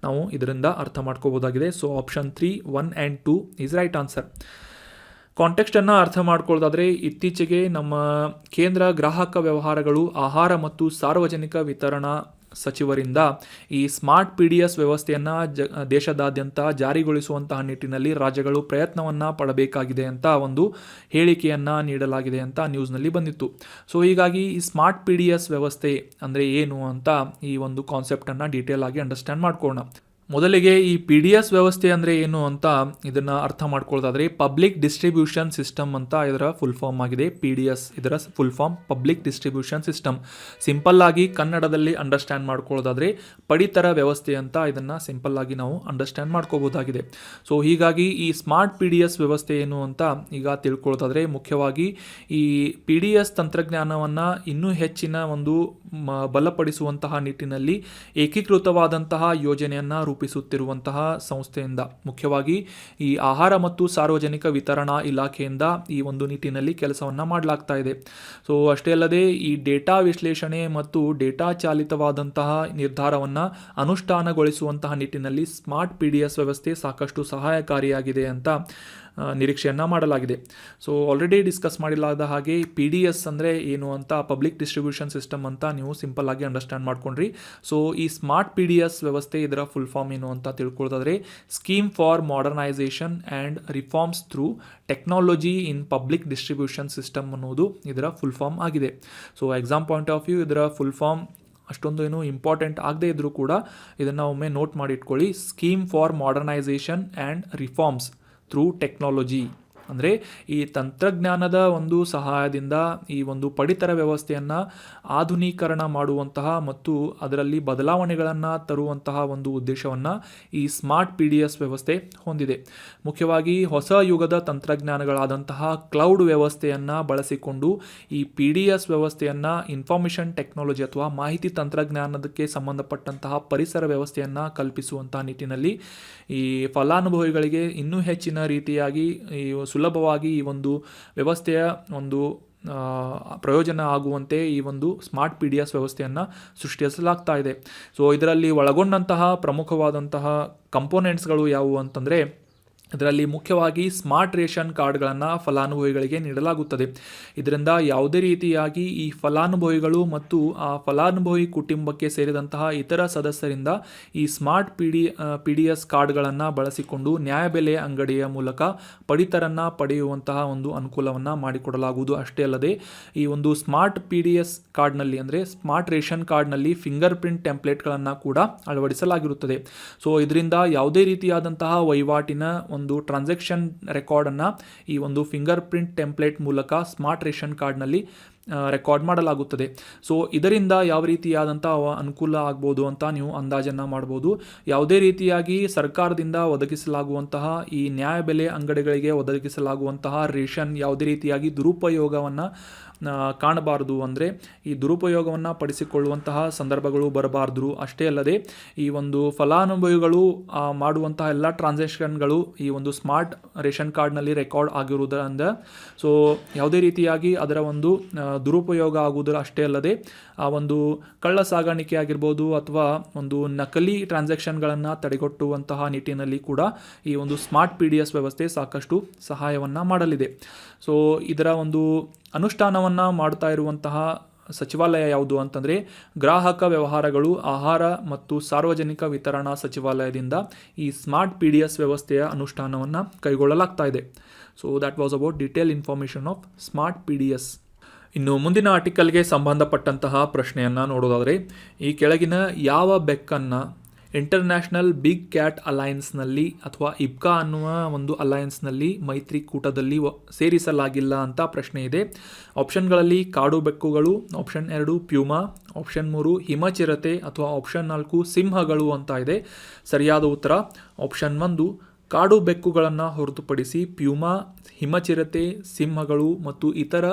ನಾವು ಇದರಿಂದ ಅರ್ಥ ಮಾಡ್ಕೋಬೋದಾಗಿದೆ. So option 3 1 and 2 is right answer. ಕಾಂಟೆಕ್ಸ್ಟನ್ನು ಅರ್ಥ ಮಾಡ್ಕೊಳ್ಳೋದಾದರೆ, ಇತ್ತೀಚೆಗೆ ನಮ್ಮ ಕೇಂದ್ರ ಗ್ರಾಹಕ ವ್ಯವಹಾರಗಳು, ಆಹಾರ ಮತ್ತು ಸಾರ್ವಜನಿಕ ವಿತರಣಾ ಸಚಿವರಿಂದ ಈ ಸ್ಮಾರ್ಟ್ PDS ವ್ಯವಸ್ಥೆಯನ್ನು ದೇಶದಾದ್ಯಂತ ಜಾರಿಗೊಳಿಸುವಂತಹ ನಿಟ್ಟಿನಲ್ಲಿ ರಾಜ್ಯಗಳು ಪ್ರಯತ್ನವನ್ನು ಪಡಬೇಕಾಗಿದೆ ಅಂತ ಒಂದು ಹೇಳಿಕೆಯನ್ನು ನೀಡಲಾಗಿದೆ ಅಂತ ನ್ಯೂಸ್ನಲ್ಲಿ ಬಂದಿತ್ತು. ಸೊ ಹೀಗಾಗಿ ಈ ಸ್ಮಾರ್ಟ್ PDS ವ್ಯವಸ್ಥೆ ಅಂದರೆ ಏನು ಅಂತ ಈ ಒಂದು ಕಾನ್ಸೆಪ್ಟನ್ನು ಡೀಟೇಲ್ ಆಗಿ ಅಂಡರ್ಸ್ಟ್ಯಾಂಡ್ ಮಾಡ್ಕೊಳ್ಳೋಣ. ಮೊದಲಿಗೆ ಈ ಪಿ ಡಿ ಎಸ್ ವ್ಯವಸ್ಥೆ ಅಂದರೆ ಏನು ಅಂತ ಇದನ್ನು ಅರ್ಥ ಮಾಡ್ಕೊಳ್ಳೋದಾದರೆ ಪಬ್ಲಿಕ್ ಡಿಸ್ಟ್ರಿಬ್ಯೂಷನ್ ಸಿಸ್ಟಮ್ ಅಂತ ಇದರ ಫುಲ್ ಫಾರ್ಮ್ ಆಗಿದೆ. ಪಿ ಡಿ ಎಸ್ ಇದರ full form public distribution system. Simple ಆಗಿ ಕನ್ನಡದಲ್ಲಿ ಅಂಡರ್ಸ್ಟ್ಯಾಂಡ್ ಮಾಡ್ಕೊಳ್ಳೋದಾದರೆ ಪಡಿತರ ವ್ಯವಸ್ಥೆ ಅಂತ ಇದನ್ನು ಸಿಂಪಲ್ ಆಗಿ ನಾವು ಅಂಡರ್ಸ್ಟ್ಯಾಂಡ್ ಮಾಡ್ಕೋಬೋದಾಗಿದೆ. ಸೊ ಹೀಗಾಗಿ ಈ ಸ್ಮಾರ್ಟ್ ಪಿ ಡಿ ಎಸ್ ವ್ಯವಸ್ಥೆ ಏನು ಅಂತ ಈಗ ತಿಳ್ಕೊಳ್ಳೋದಾದರೆ ಮುಖ್ಯವಾಗಿ ಈ ಪಿ ಡಿ ಎಸ್ ತಂತ್ರಜ್ಞಾನವನ್ನು ಇನ್ನೂ ಹೆಚ್ಚಿನ ಒಂದು ಬಲಪಡಿಸುವಂತಹ ನಿಟ್ಟಿನಲ್ಲಿ ಏಕೀಕೃತವಾದಂತಹ ಯೋಜನೆಯನ್ನು ರೂಪಿಸುತ್ತಿರುವಂತಹ ಸಂಸ್ಥೆಯಿಂದ, ಮುಖ್ಯವಾಗಿ ಈ ಆಹಾರ ಮತ್ತು ಸಾರ್ವಜನಿಕ ವಿತರಣಾ ಇಲಾಖೆಯಿಂದ ಈ ಒಂದು ನಿಟ್ಟಿನಲ್ಲಿ ಕೆಲಸವನ್ನು ಮಾಡಲಾಗ್ತಾ ಇದೆ. ಸೊ ಅಷ್ಟೇ ಅಲ್ಲದೆ ಈ ಡೇಟಾ ವಿಶ್ಲೇಷಣೆ ಮತ್ತು ಡೇಟಾ ಚಾಲಿತವಾದಂತಹ ನಿರ್ಧಾರವನ್ನು ಅನುಷ್ಠಾನಗೊಳಿಸುವಂತಹ ನಿಟ್ಟಿನಲ್ಲಿ ಸ್ಮಾರ್ಟ್ ಪಿ ಡಿ ಎಸ್ ವ್ಯವಸ್ಥೆ ಸಾಕಷ್ಟು ಸಹಾಯಕಾರಿಯಾಗಿದೆ ಅಂತ ನಿರೀಕ್ಷೆಯನ್ನು ಮಾಡಲಾಗಿದೆ. ಸೊ ಆಲ್ರೆಡಿ ಡಿಸ್ಕಸ್ ಮಾಡಲಾದ ಹಾಗೆ ಪಿ ಡಿ ಎಸ್ ಅಂದರೆ ಏನು ಅಂತ, ಪಬ್ಲಿಕ್ ಡಿಸ್ಟ್ರಿಬ್ಯೂಷನ್ ಸಿಸ್ಟಮ್ ಅಂತ ನೀವು ಸಿಂಪಲ್ ಆಗಿ ಅಂಡರ್ಸ್ಟ್ಯಾಂಡ್ ಮಾಡ್ಕೊಂಡ್ರಿ. ಸೊ ಈ ಸ್ಮಾರ್ಟ್ ಪಿ ಡಿ ಎಸ್ ವ್ಯವಸ್ಥೆ ಇದರ ಫುಲ್ ಫಾರ್ಮ್ ಏನು ಅಂತ ತಿಳ್ಕೊಳ್ಳೋದಾದರೆ scheme for modernisation and reforms through technology in public distribution system ಅನ್ನೋದು ಇದರ ಫುಲ್ ಫಾರ್ಮ್ ಆಗಿದೆ. So exam point of view ಇದರ ಫುಲ್ ಫಾರ್ಮ್ ಅಷ್ಟೊಂದು ಏನು ಇಂಪಾರ್ಟೆಂಟ್ ಆಗದೇ ಇದ್ದರೂ ಕೂಡ ಇದನ್ನು ಒಮ್ಮೆ ನೋಟ್ ಮಾಡಿ ಇಟ್ಕೊಳ್ಳಿ. Scheme for modernisation and reforms through technology ಅಂದರೆ ಈ ತಂತ್ರಜ್ಞಾನದ ಒಂದು ಸಹಾಯದಿಂದ ಈ ಒಂದು ಪಡಿತರ ವ್ಯವಸ್ಥೆಯನ್ನು ಆಧುನೀಕರಣ ಮಾಡುವಂತಹ ಮತ್ತು ಅದರಲ್ಲಿ ಬದಲಾವಣೆಗಳನ್ನು ತರುವಂತಹ ಒಂದು ಉದ್ದೇಶವನ್ನು ಈ ಸ್ಮಾರ್ಟ್ ಪಿ ಡಿ ಎಸ್ ವ್ಯವಸ್ಥೆ ಹೊಂದಿದೆ. ಮುಖ್ಯವಾಗಿ ಹೊಸ ಯುಗದ ತಂತ್ರಜ್ಞಾನಗಳಾದಂತಹ ಕ್ಲೌಡ್ ವ್ಯವಸ್ಥೆಯನ್ನು ಬಳಸಿಕೊಂಡು ಈ ಪಿ ಡಿ ಎಸ್ ವ್ಯವಸ್ಥೆಯನ್ನು ಇನ್ಫಾರ್ಮೇಷನ್ ಟೆಕ್ನಾಲಜಿ ಅಥವಾ ಮಾಹಿತಿ ತಂತ್ರಜ್ಞಾನದಕ್ಕೆ ಸಂಬಂಧಪಟ್ಟಂತಹ ಪರಿಸರ ವ್ಯವಸ್ಥೆಯನ್ನು ಕಲ್ಪಿಸುವಂತಹ ನಿಟ್ಟಿನಲ್ಲಿ ಈ ಫಲಾನುಭವಿಗಳಿಗೆ ಇನ್ನೂ ಹೆಚ್ಚಿನ ರೀತಿಯಾಗಿ ಈ ಸುಲಭವಾಗಿ ಈ ಒಂದು ವ್ಯವಸ್ಥೆಯ ಒಂದು ಪ್ರಯೋಜನ ಆಗುವಂತೆ ಈ ಒಂದು ಸ್ಮಾರ್ಟ್ ಪಿ ಡಿ ಎಸ್ ವ್ಯವಸ್ಥೆಯನ್ನು ಸೃಷ್ಟಿಸಲಾಗ್ತಾ ಇದೆ. ಸೊ ಇದರಲ್ಲಿ ಒಳಗೊಂಡಂತಹ ಪ್ರಮುಖವಾದಂತಹ ಕಂಪೋನೆಂಟ್ಸ್ಗಳು ಯಾವುವು ಅಂತಂದರೆ ಇದರಲ್ಲಿ ಮುಖ್ಯವಾಗಿ ಸ್ಮಾರ್ಟ್ ರೇಷನ್ ಕಾರ್ಡ್ಗಳನ್ನು ಫಲಾನುಭವಿಗಳಿಗೆ ನೀಡಲಾಗುತ್ತದೆ. ಇದರಿಂದ ಯಾವುದೇ ರೀತಿಯಾಗಿ ಈ ಫಲಾನುಭವಿಗಳು ಮತ್ತು ಆ ಫಲಾನುಭವಿ ಕುಟುಂಬಕ್ಕೆ ಸೇರಿದಂತಹ ಇತರ ಸದಸ್ಯರಿಂದ ಈ ಸ್ಮಾರ್ಟ್ ಪಿ ಡಿ ಎಸ್ ಕಾರ್ಡ್ಗಳನ್ನು ಬಳಸಿಕೊಂಡು ನ್ಯಾಯಬೆಲೆ ಅಂಗಡಿಯ ಮೂಲಕ ಪಡಿತರನ್ನು ಪಡೆಯುವಂತಹ ಒಂದು ಅನುಕೂಲವನ್ನು ಮಾಡಿಕೊಡಲಾಗುವುದು. ಅಷ್ಟೇ ಅಲ್ಲದೆ ಈ ಒಂದು ಸ್ಮಾರ್ಟ್ ಪಿ ಡಿ ಎಸ್ ಕಾರ್ಡ್ನಲ್ಲಿ ಅಂದರೆ ಸ್ಮಾರ್ಟ್ ರೇಷನ್ ಕಾರ್ಡ್ನಲ್ಲಿ ಫಿಂಗರ್ ಪ್ರಿಂಟ್ ಟೆಂಪ್ಲೇಟ್ಗಳನ್ನು ಕೂಡ ಅಳವಡಿಸಲಾಗಿರುತ್ತದೆ. ಸೊ ಇದರಿಂದ ಯಾವುದೇ ರೀತಿಯಾದಂತಹ ವಹಿವಾಟಿನ ಒಂದು ಟ್ರಾನ್ಸಾಕ್ಷನ್ ರೆಕಾರ್ಡನ್ನು ಈ ಒಂದು ಫಿಂಗರ್ ಪ್ರಿಂಟ್ ಟೆಂಪ್ಲೇಟ್ ಮೂಲಕ ಸ್ಮಾರ್ಟ್ ರೇಷನ್ ಕಾರ್ಡ್ನಲ್ಲಿ ರೆಕಾರ್ಡ್ ಮಾಡಲಾಗುತ್ತದೆ. ಸೊ ಇದರಿಂದ ಯಾವ ರೀತಿಯಾದಂಥ ಅನುಕೂಲ ಆಗ್ಬೋದು ಅಂತ ನೀವು ಅಂದಾಜನ್ನು ಮಾಡ್ಬೋದು. ಯಾವುದೇ ರೀತಿಯಾಗಿ ಸರ್ಕಾರದಿಂದ ಒದಗಿಸಲಾಗುವಂತಹ ಈ ನ್ಯಾಯಬೆಲೆ ಅಂಗಡಿಗಳಿಗೆ ಒದಗಿಸಲಾಗುವಂತಹ ರೇಷನ್ ಯಾವುದೇ ರೀತಿಯಾಗಿ ದುರುಪಯೋಗವನ್ನು ಕಾಣಬಾರದು, ಅಂದರೆ ಈ ದುರುಪಯೋಗವನ್ನು ಪಡಿಸಿಕೊಳ್ಳುವಂತಹ ಸಂದರ್ಭಗಳು ಬರಬಾರ್ದು. ಅಷ್ಟೇ ಅಲ್ಲದೆ ಈ ಒಂದು ಫಲಾನುಭವಿಗಳು ಮಾಡುವಂತಹ ಎಲ್ಲ ಟ್ರಾನ್ಸಾಕ್ಷನ್ಗಳು ಈ ಒಂದು ಸ್ಮಾರ್ಟ್ ರೇಷನ್ ಕಾರ್ಡ್ನಲ್ಲಿ ರೆಕಾರ್ಡ್ ಆಗಿರುವುದರಿಂದ ಸೊ ಯಾವುದೇ ರೀತಿಯಾಗಿ ಅದರ ಒಂದು ದುರುಪಯೋಗ ಆಗುವುದರ ಅಷ್ಟೇ ಅಲ್ಲದೆ ಆ ಒಂದು ಕಳ್ಳ ಸಾಗಾಣಿಕೆ ಆಗಿರ್ಬೋದು ಅಥವಾ ಒಂದು ನಕಲಿ ಟ್ರಾನ್ಸಾಕ್ಷನ್ಗಳನ್ನು ತಡೆಗಟ್ಟುವಂತಹ ನಿಟ್ಟಿನಲ್ಲಿ ಕೂಡ ಈ ಒಂದು ಸ್ಮಾರ್ಟ್ ಪಿ ಡಿ ಎಸ್ ವ್ಯವಸ್ಥೆ ಸಾಕಷ್ಟು ಸಹಾಯವನ್ನು ಮಾಡಲಿದೆ. ಸೊ ಇದರ ಒಂದು ಅನುಷ್ಠಾನವನ್ನು ಮಾಡ್ತಾ ಇರುವಂತಹ ಸಚಿವಾಲಯ ಯಾವುದು ಅಂತಂದರೆ ಗ್ರಾಹಕ ವ್ಯವಹಾರಗಳು, ಆಹಾರ ಮತ್ತು ಸಾರ್ವಜನಿಕ ವಿತರಣಾ ಸಚಿವಾಲಯದಿಂದ ಈ ಸ್ಮಾರ್ಟ್ ಪಿ ಡಿ ಎಸ್ ವ್ಯವಸ್ಥೆಯ ಅನುಷ್ಠಾನವನ್ನು ಕೈಗೊಳ್ಳಲಾಗ್ತಾ ಇದೆ. So that was about detail information of smart P D S. ಇನ್ನು ಮುಂದಿನ ಆರ್ಟಿಕಲ್ಗೆ ಸಂಬಂಧಪಟ್ಟಂತಹ ಪ್ರಶ್ನೆಯನ್ನು ನೋಡೋದಾದರೆ ಈ ಕೆಳಗಿನ ಯಾವ ಬೆಕ್ಕನ್ನು ಇಂಟರ್ನ್ಯಾಷನಲ್ ಬಿಗ್ ಕ್ಯಾಟ್ ಅಲಯನ್ಸ್ನಲ್ಲಿ ಅಥವಾ ಇಬ್ಕಾ ಅನ್ನುವ ಒಂದು ಅಲಯನ್ಸ್ನಲ್ಲಿ ಮೈತ್ರಿಕೂಟದಲ್ಲಿ ಸೇರಿಸಲಾಗಿಲ್ಲ ಅಂತ ಪ್ರಶ್ನೆ ಇದೆ. ಆಪ್ಷನ್ಗಳಲ್ಲಿ ಕಾಡು ಬೆಕ್ಕುಗಳು, ಆಪ್ಷನ್ 2 ಪ್ಯೂಮಾ, ಆಪ್ಷನ್ 3 ಹಿಮಚಿರತೆ ಅಥವಾ ಆಪ್ಷನ್ 4 ಸಿಂಹಗಳು ಅಂತ ಇದೆ. ಸರಿಯಾದ ಉತ್ತರ ಆಪ್ಷನ್ 1 ಕಾಡು ಬೆಕ್ಕುಗಳನ್ನು ಹೊರತುಪಡಿಸಿ ಪ್ಯೂಮಾ, ಹಿಮಚಿರತೆ, ಸಿಂಹಗಳು ಮತ್ತು ಇತರ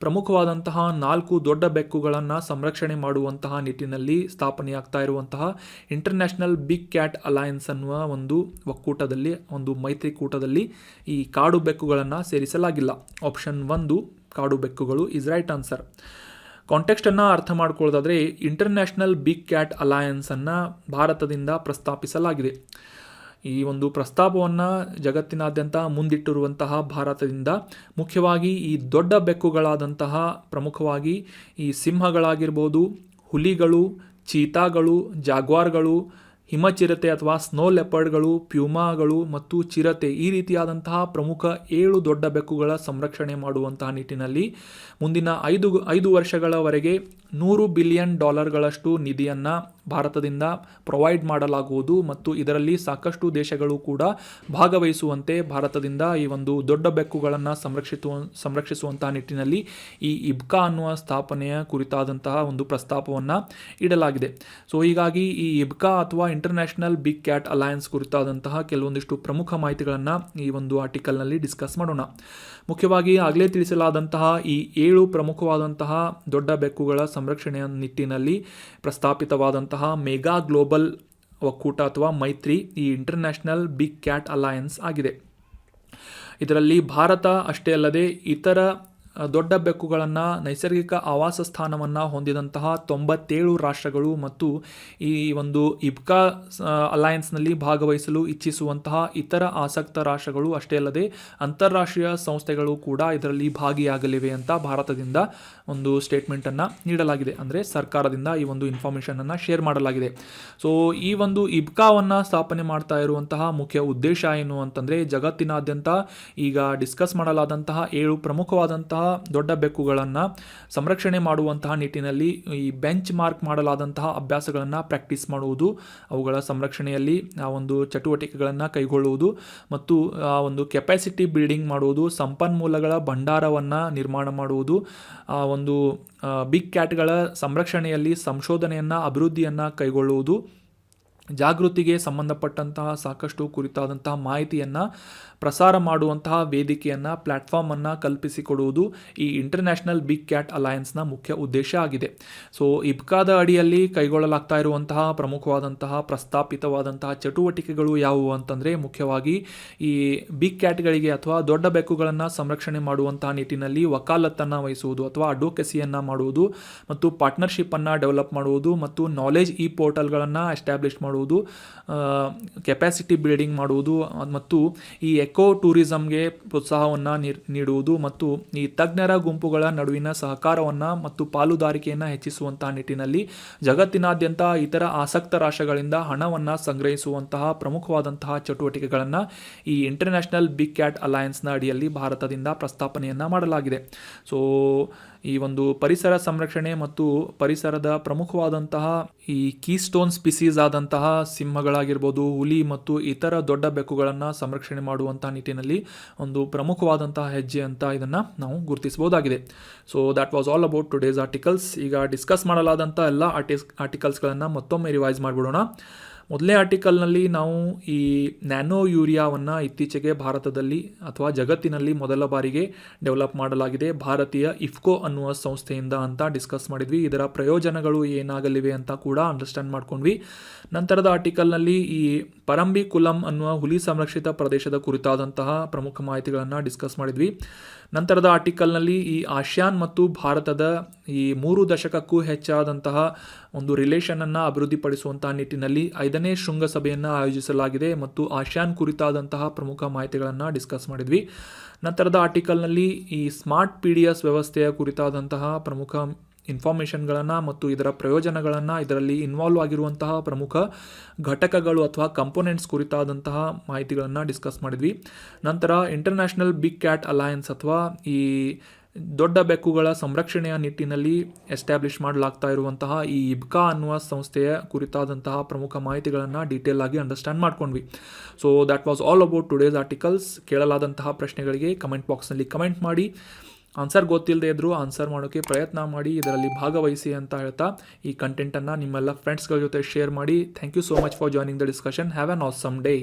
ಪ್ರಮುಖವಾದಂತಹ 4 ದೊಡ್ಡ ಬೆಕ್ಕುಗಳನ್ನು ಸಂರಕ್ಷಣೆ ಮಾಡುವಂತಹ ನಿಟ್ಟಿನಲ್ಲಿ ಸ್ಥಾಪನೆಯಾಗ್ತಾ ಇರುವಂತಹ ಇಂಟರ್ನ್ಯಾಷನಲ್ ಬಿಗ್ ಕ್ಯಾಟ್ ಅಲಯನ್ಸ್ ಅನ್ನುವ ಒಂದು ಒಕ್ಕೂಟದಲ್ಲಿ, ಒಂದು ಮೈತ್ರಿಕೂಟದಲ್ಲಿ ಈ ಕಾಡು ಬೆಕ್ಕುಗಳನ್ನು ಸೇರಿಸಲಾಗಿಲ್ಲ. ಆಪ್ಷನ್ 1 ಕಾಡು ಬೆಕ್ಕುಗಳು ಇಸ್ ರೈಟ್ ಆನ್ಸರ್. ಕಾಂಟೆಕ್ಸ್ಟನ್ನು ಅರ್ಥ ಮಾಡ್ಕೊಳ್ಳೋದಾದರೆ ಇಂಟರ್ನ್ಯಾಷನಲ್ ಬಿಗ್ ಕ್ಯಾಟ್ ಅಲಯನ್ಸನ್ನು ಭಾರತದಿಂದ ಪ್ರಸ್ತಾಪಿಸಲಾಗಿದೆ. ಈ ಒಂದು ಪ್ರಸ್ತಾಪವನ್ನು ಜಗತ್ತಿನಾದ್ಯಂತ ಮುಂದಿಟ್ಟಿರುವಂತಹ ಭಾರತದಿಂದ ಮುಖ್ಯವಾಗಿ ಈ ದೊಡ್ಡ ಬೆಕ್ಕುಗಳಾದಂತಹ ಪ್ರಮುಖವಾಗಿ ಈ ಸಿಂಹಗಳಾಗಿರ್ಬೋದು, ಹುಲಿಗಳು, ಚೀತಾಗಳು, ಜಾಗ್ವಾರ್ಗಳು, ಹಿಮಚಿರತೆ ಅಥವಾ ಸ್ನೋ ಲೆಪರ್ಡ್ಗಳು, ಪ್ಯೂಮಾಗಳು ಮತ್ತು ಚಿರತೆ ಈ ರೀತಿಯಾದಂತಹ ಪ್ರಮುಖ 7 ದೊಡ್ಡ ಬೆಕ್ಕುಗಳ ಸಂರಕ್ಷಣೆ ಮಾಡುವಂತಹ ನಿಟ್ಟಿನಲ್ಲಿ ಮುಂದಿನ 5 ವರ್ಷಗಳವರೆಗೆ $100 ಬಿಲಿಯನ್ ನಿಧಿಯನ್ನು ಭಾರತದಿಂದ ಪ್ರೊವೈಡ್ ಮಾಡಲಾಗುವುದು ಮತ್ತು ಇದರಲ್ಲಿ ಸಾಕಷ್ಟು ದೇಶಗಳು ಕೂಡ ಭಾಗವಹಿಸುವಂತೆ ಭಾರತದಿಂದ ಈ ಒಂದು ದೊಡ್ಡ ಬೆಕ್ಕುಗಳನ್ನು ಸಂರಕ್ಷಿಸುವಂತಹ ನಿಟ್ಟಿನಲ್ಲಿ ಈ ಇಬ್ಕಾ ಅನ್ನುವ ಸ್ಥಾಪನೆಯ ಕುರಿತಾದಂತಹ ಒಂದು ಪ್ರಸ್ತಾಪವನ್ನು ಇಡಲಾಗಿದೆ. ಸೊ ಹೀಗಾಗಿ ಈ ಇಬ್ಕಾ ಅಥವಾ ಇಂಟರ್ನ್ಯಾಷನಲ್ ಬಿಗ್ ಕ್ಯಾಟ್ ಅಲಯನ್ಸ್ ಕುರಿತಾದಂತಹ ಕೆಲವೊಂದಿಷ್ಟು ಪ್ರಮುಖ ಮಾಹಿತಿಗಳನ್ನು ಈ ಒಂದು ಆರ್ಟಿಕಲ್ನಲ್ಲಿ ಡಿಸ್ಕಸ್ ಮಾಡೋಣ. ಮುಖ್ಯವಾಗಿ ಆಗಲೇ ತಿಳಿಸಲಾದಂತಹ ಈ 7 ಪ್ರಮುಖವಾದಂತಹ ದೊಡ್ಡ ಬೆಕ್ಕುಗಳ ಸಂರಕ್ಷಣೆಯ ನಿಟ್ಟಿನಲ್ಲಿ ಪ್ರಸ್ತಾಪಿತವಾದಂತಹ ಮೆಗಾ ಗ್ಲೋಬಲ್ ಒಕ್ಕೂಟ ಅಥವಾ ಮೈತ್ರಿ ಈ ಇಂಟರ್ನ್ಯಾಷನಲ್ ಬಿಗ್ ಕ್ಯಾಟ್ ಅಲಯನ್ಸ್ ಆಗಿದೆ. ಇದರಲ್ಲಿ ಭಾರತ ಅಷ್ಟೇ ಅಲ್ಲದೆ ಇತರ ದೊಡ್ಡ ಬೆಕ್ಕುಗಳನ್ನು ನೈಸರ್ಗಿಕ ಆವಾಸ ಸ್ಥಾನವನ್ನು ಹೊಂದಿದಂತಹ 97 ರಾಷ್ಟ್ರಗಳು ಮತ್ತು ಈ ಒಂದು ಇಬ್ಕಾ ಅಲಯನ್ಸ್ನಲ್ಲಿ ಭಾಗವಹಿಸಲು ಇಚ್ಛಿಸುವಂತಹ ಇತರ ಆಸಕ್ತ ರಾಷ್ಟ್ರಗಳು ಅಷ್ಟೇ ಅಲ್ಲದೆ ಅಂತಾರಾಷ್ಟ್ರೀಯ ಸಂಸ್ಥೆಗಳು ಕೂಡ ಇದರಲ್ಲಿ ಭಾಗಿಯಾಗಲಿವೆ ಅಂತ ಭಾರತದಿಂದ ಒಂದು ಸ್ಟೇಟ್ಮೆಂಟನ್ನು ನೀಡಲಾಗಿದೆ. ಅಂದರೆ ಸರ್ಕಾರದಿಂದ ಈ ಒಂದು ಇನ್ಫಾರ್ಮೇಷನನ್ನು ಶೇರ್ ಮಾಡಲಾಗಿದೆ. ಸೊ ಈ ಒಂದು ಇಬ್ಕಾವನ್ನು ಸ್ಥಾಪನೆ ಮಾಡ್ತಾ ಇರುವಂತಹ ಮುಖ್ಯ ಉದ್ದೇಶ ಏನು ಅಂತಂದರೆ ಜಗತ್ತಿನಾದ್ಯಂತ ಈಗ ಡಿಸ್ಕಸ್ ಮಾಡಲಾದಂತಹ 7 ಪ್ರಮುಖವಾದಂತಹ ದೊಡ್ಡ ಬೆಕ್ಕುಗಳನ್ನು ಸಂರಕ್ಷಣೆ ಮಾಡುವಂತಹ ನಿಟ್ಟಿನಲ್ಲಿ ಈ ಬೆಂಚ್ ಮಾರ್ಕ್ ಮಾಡಲಾದಂತಹ ಅಭ್ಯಾಸಗಳನ್ನು ಪ್ರಾಕ್ಟೀಸ್ ಮಾಡುವುದು, ಅವುಗಳ ಸಂರಕ್ಷಣೆಯಲ್ಲಿ ಆ ಒಂದು ಚಟುವಟಿಕೆಗಳನ್ನು ಕೈಗೊಳ್ಳುವುದು ಮತ್ತು ಆ ಒಂದು ಕೆಪಾಸಿಟಿ ಬಿಲ್ಡಿಂಗ್ ಮಾಡುವುದು, ಸಂಪನ್ಮೂಲಗಳ ಭಂಡಾರವನ್ನು ನಿರ್ಮಾಣ ಮಾಡುವುದು, ಆ ಒಂದು ಬಿಗ್ ಕ್ಯಾಟ್ಗಳ ಸಂರಕ್ಷಣೆಯಲ್ಲಿ ಸಂಶೋಧನೆಯನ್ನು ಅಭಿವೃದ್ಧಿಯನ್ನು ಕೈಗೊಳ್ಳುವುದು, ಜಾಗೃತಿಗೆ ಸಂಬಂಧಪಟ್ಟಂತಹ ಸಾಕಷ್ಟು ಕುರಿತಾದಂತಹ ಮಾಹಿತಿಯನ್ನು ಪ್ರಸಾರ ಮಾಡುವಂತಹ ವೇದಿಕೆಯನ್ನು ಪ್ಲ್ಯಾಟ್ಫಾರ್ಮನ್ನು ಕಲ್ಪಿಸಿಕೊಡುವುದು ಈ ಇಂಟರ್ನ್ಯಾಷನಲ್ ಬಿಗ್ ಕ್ಯಾಟ್ ಅಲಯನ್ಸ್ನ ಮುಖ್ಯ ಉದ್ದೇಶ ಆಗಿದೆ. ಸೊ ಇಬ್ಕಾದ ಅಡಿಯಲ್ಲಿ ಕೈಗೊಳ್ಳಲಾಗ್ತಾ ಇರುವಂತಹ ಪ್ರಮುಖವಾದಂತಹ ಪ್ರಸ್ತಾಪಿತವಾದಂತಹ ಚಟುವಟಿಕೆಗಳು ಯಾವುವು ಅಂತಂದರೆ ಮುಖ್ಯವಾಗಿ ಈ ಬಿಗ್ ಕ್ಯಾಟ್ಗಳಿಗೆ ಅಥವಾ ದೊಡ್ಡ ಬೆಕ್ಕುಗಳನ್ನು ಸಂರಕ್ಷಣೆ ಮಾಡುವಂತಹ ನಿಟ್ಟಿನಲ್ಲಿ ವಕಾಲತ್ತನ್ನು ವಹಿಸುವುದು ಅಥವಾ ಅಡ್ವೊಕೆಸಿಯನ್ನು ಮಾಡುವುದು ಮತ್ತು ಪಾರ್ಟ್ನರ್ಶಿಪ್ಪನ್ನು ಡೆವಲಪ್ ಮಾಡುವುದು ಮತ್ತು ನಾಲೆಜ್ ಈ ಪೋರ್ಟಲ್ಗಳನ್ನು ಎಸ್ಟಾಬ್ಲಿಷ್ ಮಾಡುವುದು, ಕೆಪಾಸಿಟಿ ಬಿಲ್ಡಿಂಗ್ ಮಾಡುವುದು ಮತ್ತು ಈ ಎಕೋ ಟೂರಿಸಂಗೆ ಪ್ರೋತ್ಸಾಹವನ್ನು ನೀಡುವುದು ಮತ್ತು ಈ ತಜ್ಞರ ಗುಂಪುಗಳ ನಡುವಿನ ಸಹಕಾರವನ್ನು ಮತ್ತು ಪಾಲುದಾರಿಕೆಯನ್ನು ಹೆಚ್ಚಿಸುವಂತಹ ನಿಟ್ಟಿನಲ್ಲಿ ಜಗತ್ತಿನಾದ್ಯಂತ ಇತರ ಆಸಕ್ತ ರಾಷ್ಟ್ರಗಳಿಂದ ಹಣವನ್ನು ಸಂಗ್ರಹಿಸುವಂತಹ ಪ್ರಮುಖವಾದಂತಹ ಚಟುವಟಿಕೆಗಳನ್ನು ಈ ಇಂಟರ್ನ್ಯಾಷನಲ್ ಬಿಗ್ ಕ್ಯಾಟ್ ಅಲಯನ್ಸ್ನ ಅಡಿಯಲ್ಲಿ ಭಾರತದಿಂದ ಪ್ರಸ್ತಾಪನೆಯನ್ನು ಮಾಡಲಾಗಿದೆ. ಸೊ ಈ ಒಂದು ಪರಿಸರ ಸಂರಕ್ಷಣೆ ಮತ್ತು ಪರಿಸರದ ಪ್ರಮುಖವಾದಂತಹ ಈ ಕೀಸ್ಟೋನ್ ಸ್ಪೀಸೀಸ್ ಆದಂತಹ ಸಿಂಹಗಳಾಗಿರ್ಬೋದು, ಹುಲಿ ಮತ್ತು ಇತರ ದೊಡ್ಡ ಬೆಕ್ಕುಗಳನ್ನು ಸಂರಕ್ಷಣೆ ಮಾಡುವಂತಹ ನಿಟ್ಟಿನಲ್ಲಿ ಒಂದು ಪ್ರಮುಖವಾದಂತಹ ಹೆಜ್ಜೆ ಅಂತ ಇದನ್ನು ನಾವು ಗುರುತಿಸಬಹುದಾಗಿದೆ. So that was all about today's articles. ಈಗ ಡಿಸ್ಕಸ್ ಮಾಡಲಾದಂಥ ಎಲ್ಲ ಆರ್ಟಿಕಲ್ಸ್ಗಳನ್ನು ಮತ್ತೊಮ್ಮೆ ರಿವೈಸ್ ಮಾಡಿಬಿಡೋಣ. ಮೊದಲನೇ ಆರ್ಟಿಕಲ್ನಲ್ಲಿ ನಾವು ಈ ನ್ಯಾನೋ ಯೂರಿಯಾವನ್ನು ಇತ್ತೀಚೆಗೆ ಭಾರತದಲ್ಲಿ ಅಥವಾ ಜಗತ್ತಿನಲ್ಲಿ ಮೊದಲ ಬಾರಿಗೆ ಡೆವಲಪ್ ಮಾಡಲಾಗಿದೆ ಭಾರತೀಯ ಇಫ್ಕೋ ಅನ್ನುವ ಸಂಸ್ಥೆಯಿಂದ ಅಂತ ಡಿಸ್ಕಸ್ ಮಾಡಿದ್ವಿ. ಇದರ ಪ್ರಯೋಜನಗಳು ಏನಾಗಲಿವೆ ಅಂತ ಕೂಡ ಅಂಡರ್ಸ್ಟ್ಯಾಂಡ್ ಮಾಡ್ಕೊಂಡ್ವಿ. ನಂತರದ ಆರ್ಟಿಕಲ್ನಲ್ಲಿ ಈ ಪರಂಬಿ ಕುಲಂ ಅನ್ನುವ ಹುಲಿ ಸಂರಕ್ಷಿತ ಪ್ರದೇಶದ ಕುರಿತಾದಂತಹ ಪ್ರಮುಖ ಮಾಹಿತಿಗಳನ್ನು ಡಿಸ್ಕಸ್ ಮಾಡಿದ್ವಿ. ನಂತರದ ಆರ್ಟಿಕಲ್ನಲ್ಲಿ ಈ ಆಸಿಯಾನ್ ಮತ್ತು ಭಾರತದ ಈ 3 ದಶಕಕ್ಕೂ ಹೆಚ್ಚಾದಂತಹ ಒಂದು ರಿಲೇಷನನ್ನು ಅಭಿವೃದ್ಧಿಪಡಿಸುವಂತಹ ನಿಟ್ಟಿನಲ್ಲಿ 5ನೇ ಶೃಂಗಸಭೆಯನ್ನು ಆಯೋಜಿಸಲಾಗಿದೆ ಮತ್ತು ಆಸಿಯಾನ್ ಕುರಿತಾದಂತಹ ಪ್ರಮುಖ ಮಾಹಿತಿಗಳನ್ನು ಡಿಸ್ಕಸ್ ಮಾಡಿದ್ವಿ. ನಂತರದ ಆರ್ಟಿಕಲ್ನಲ್ಲಿ ಈ ಸ್ಮಾರ್ಟ್ PDS ವ್ಯವಸ್ಥೆಯ ಕುರಿತಾದಂತಹ ಪ್ರಮುಖ ಇನ್ಫಾರ್ಮೇಷನ್ಗಳನ್ನು ಮತ್ತು ಇದರ ಪ್ರಯೋಜನಗಳನ್ನು, ಇದರಲ್ಲಿ ಇನ್ವಾಲ್ವ್ ಆಗಿರುವಂತಹ ಪ್ರಮುಖ ಘಟಕಗಳು ಅಥವಾ ಕಂಪೋನೆಂಟ್ಸ್ ಕುರಿತಾದಂತಹ ಮಾಹಿತಿಗಳನ್ನು ಡಿಸ್ಕಸ್ ಮಾಡಿದ್ವಿ. ನಂತರ ಇಂಟರ್ನ್ಯಾಷನಲ್ ಬಿಗ್ ಕ್ಯಾಟ್ ಅಲಯನ್ಸ್ ಅಥವಾ ಈ ದೊಡ್ಡ ಬೆಕ್ಕುಗಳ ಸಂರಕ್ಷಣೆಯ ನಿಟ್ಟಿನಲ್ಲಿ ಎಸ್ಟಾಬ್ಲಿಷ್ ಮಾಡಲಾಗ್ತಾ ಇರುವಂತಹ ಈ ಇಬ್ಕಾ ಅನ್ನುವ ಸಂಸ್ಥೆಯ ಕುರಿತಾದಂತಹ ಪ್ರಮುಖ ಮಾಹಿತಿಗಳನ್ನು ಡೀಟೇಲ್ ಆಗಿ ಅಂಡರ್ಸ್ಟ್ಯಾಂಡ್ ಮಾಡ್ಕೊಂಡ್ವಿ. So that was all about today's articles. ಕೇಳಲಾದಂತಹ ಪ್ರಶ್ನೆಗಳಿಗೆ ಕಮೆಂಟ್ ಬಾಕ್ಸ್ನಲ್ಲಿ ಕಮೆಂಟ್ ಮಾಡಿ. ಆನ್ಸರ್ ಗೊತ್ತಿಲ್ಲದೆ ಇದ್ದರೂ ಆನ್ಸರ್ ಮಾಡೋಕ್ಕೆ ಪ್ರಯತ್ನ ಮಾಡಿ, ಇದರಲ್ಲಿ ಭಾಗವಹಿಸಿ ಅಂತ ಹೇಳ್ತಾ ಈ ಕಂಟೆಂಟನ್ನು ನಿಮ್ಮೆಲ್ಲ ಫ್ರೆಂಡ್ಸ್ಗಳ ಜೊತೆ ಶೇರ್ ಮಾಡಿ. Thank you so much for joining the discussion. Have an awesome day.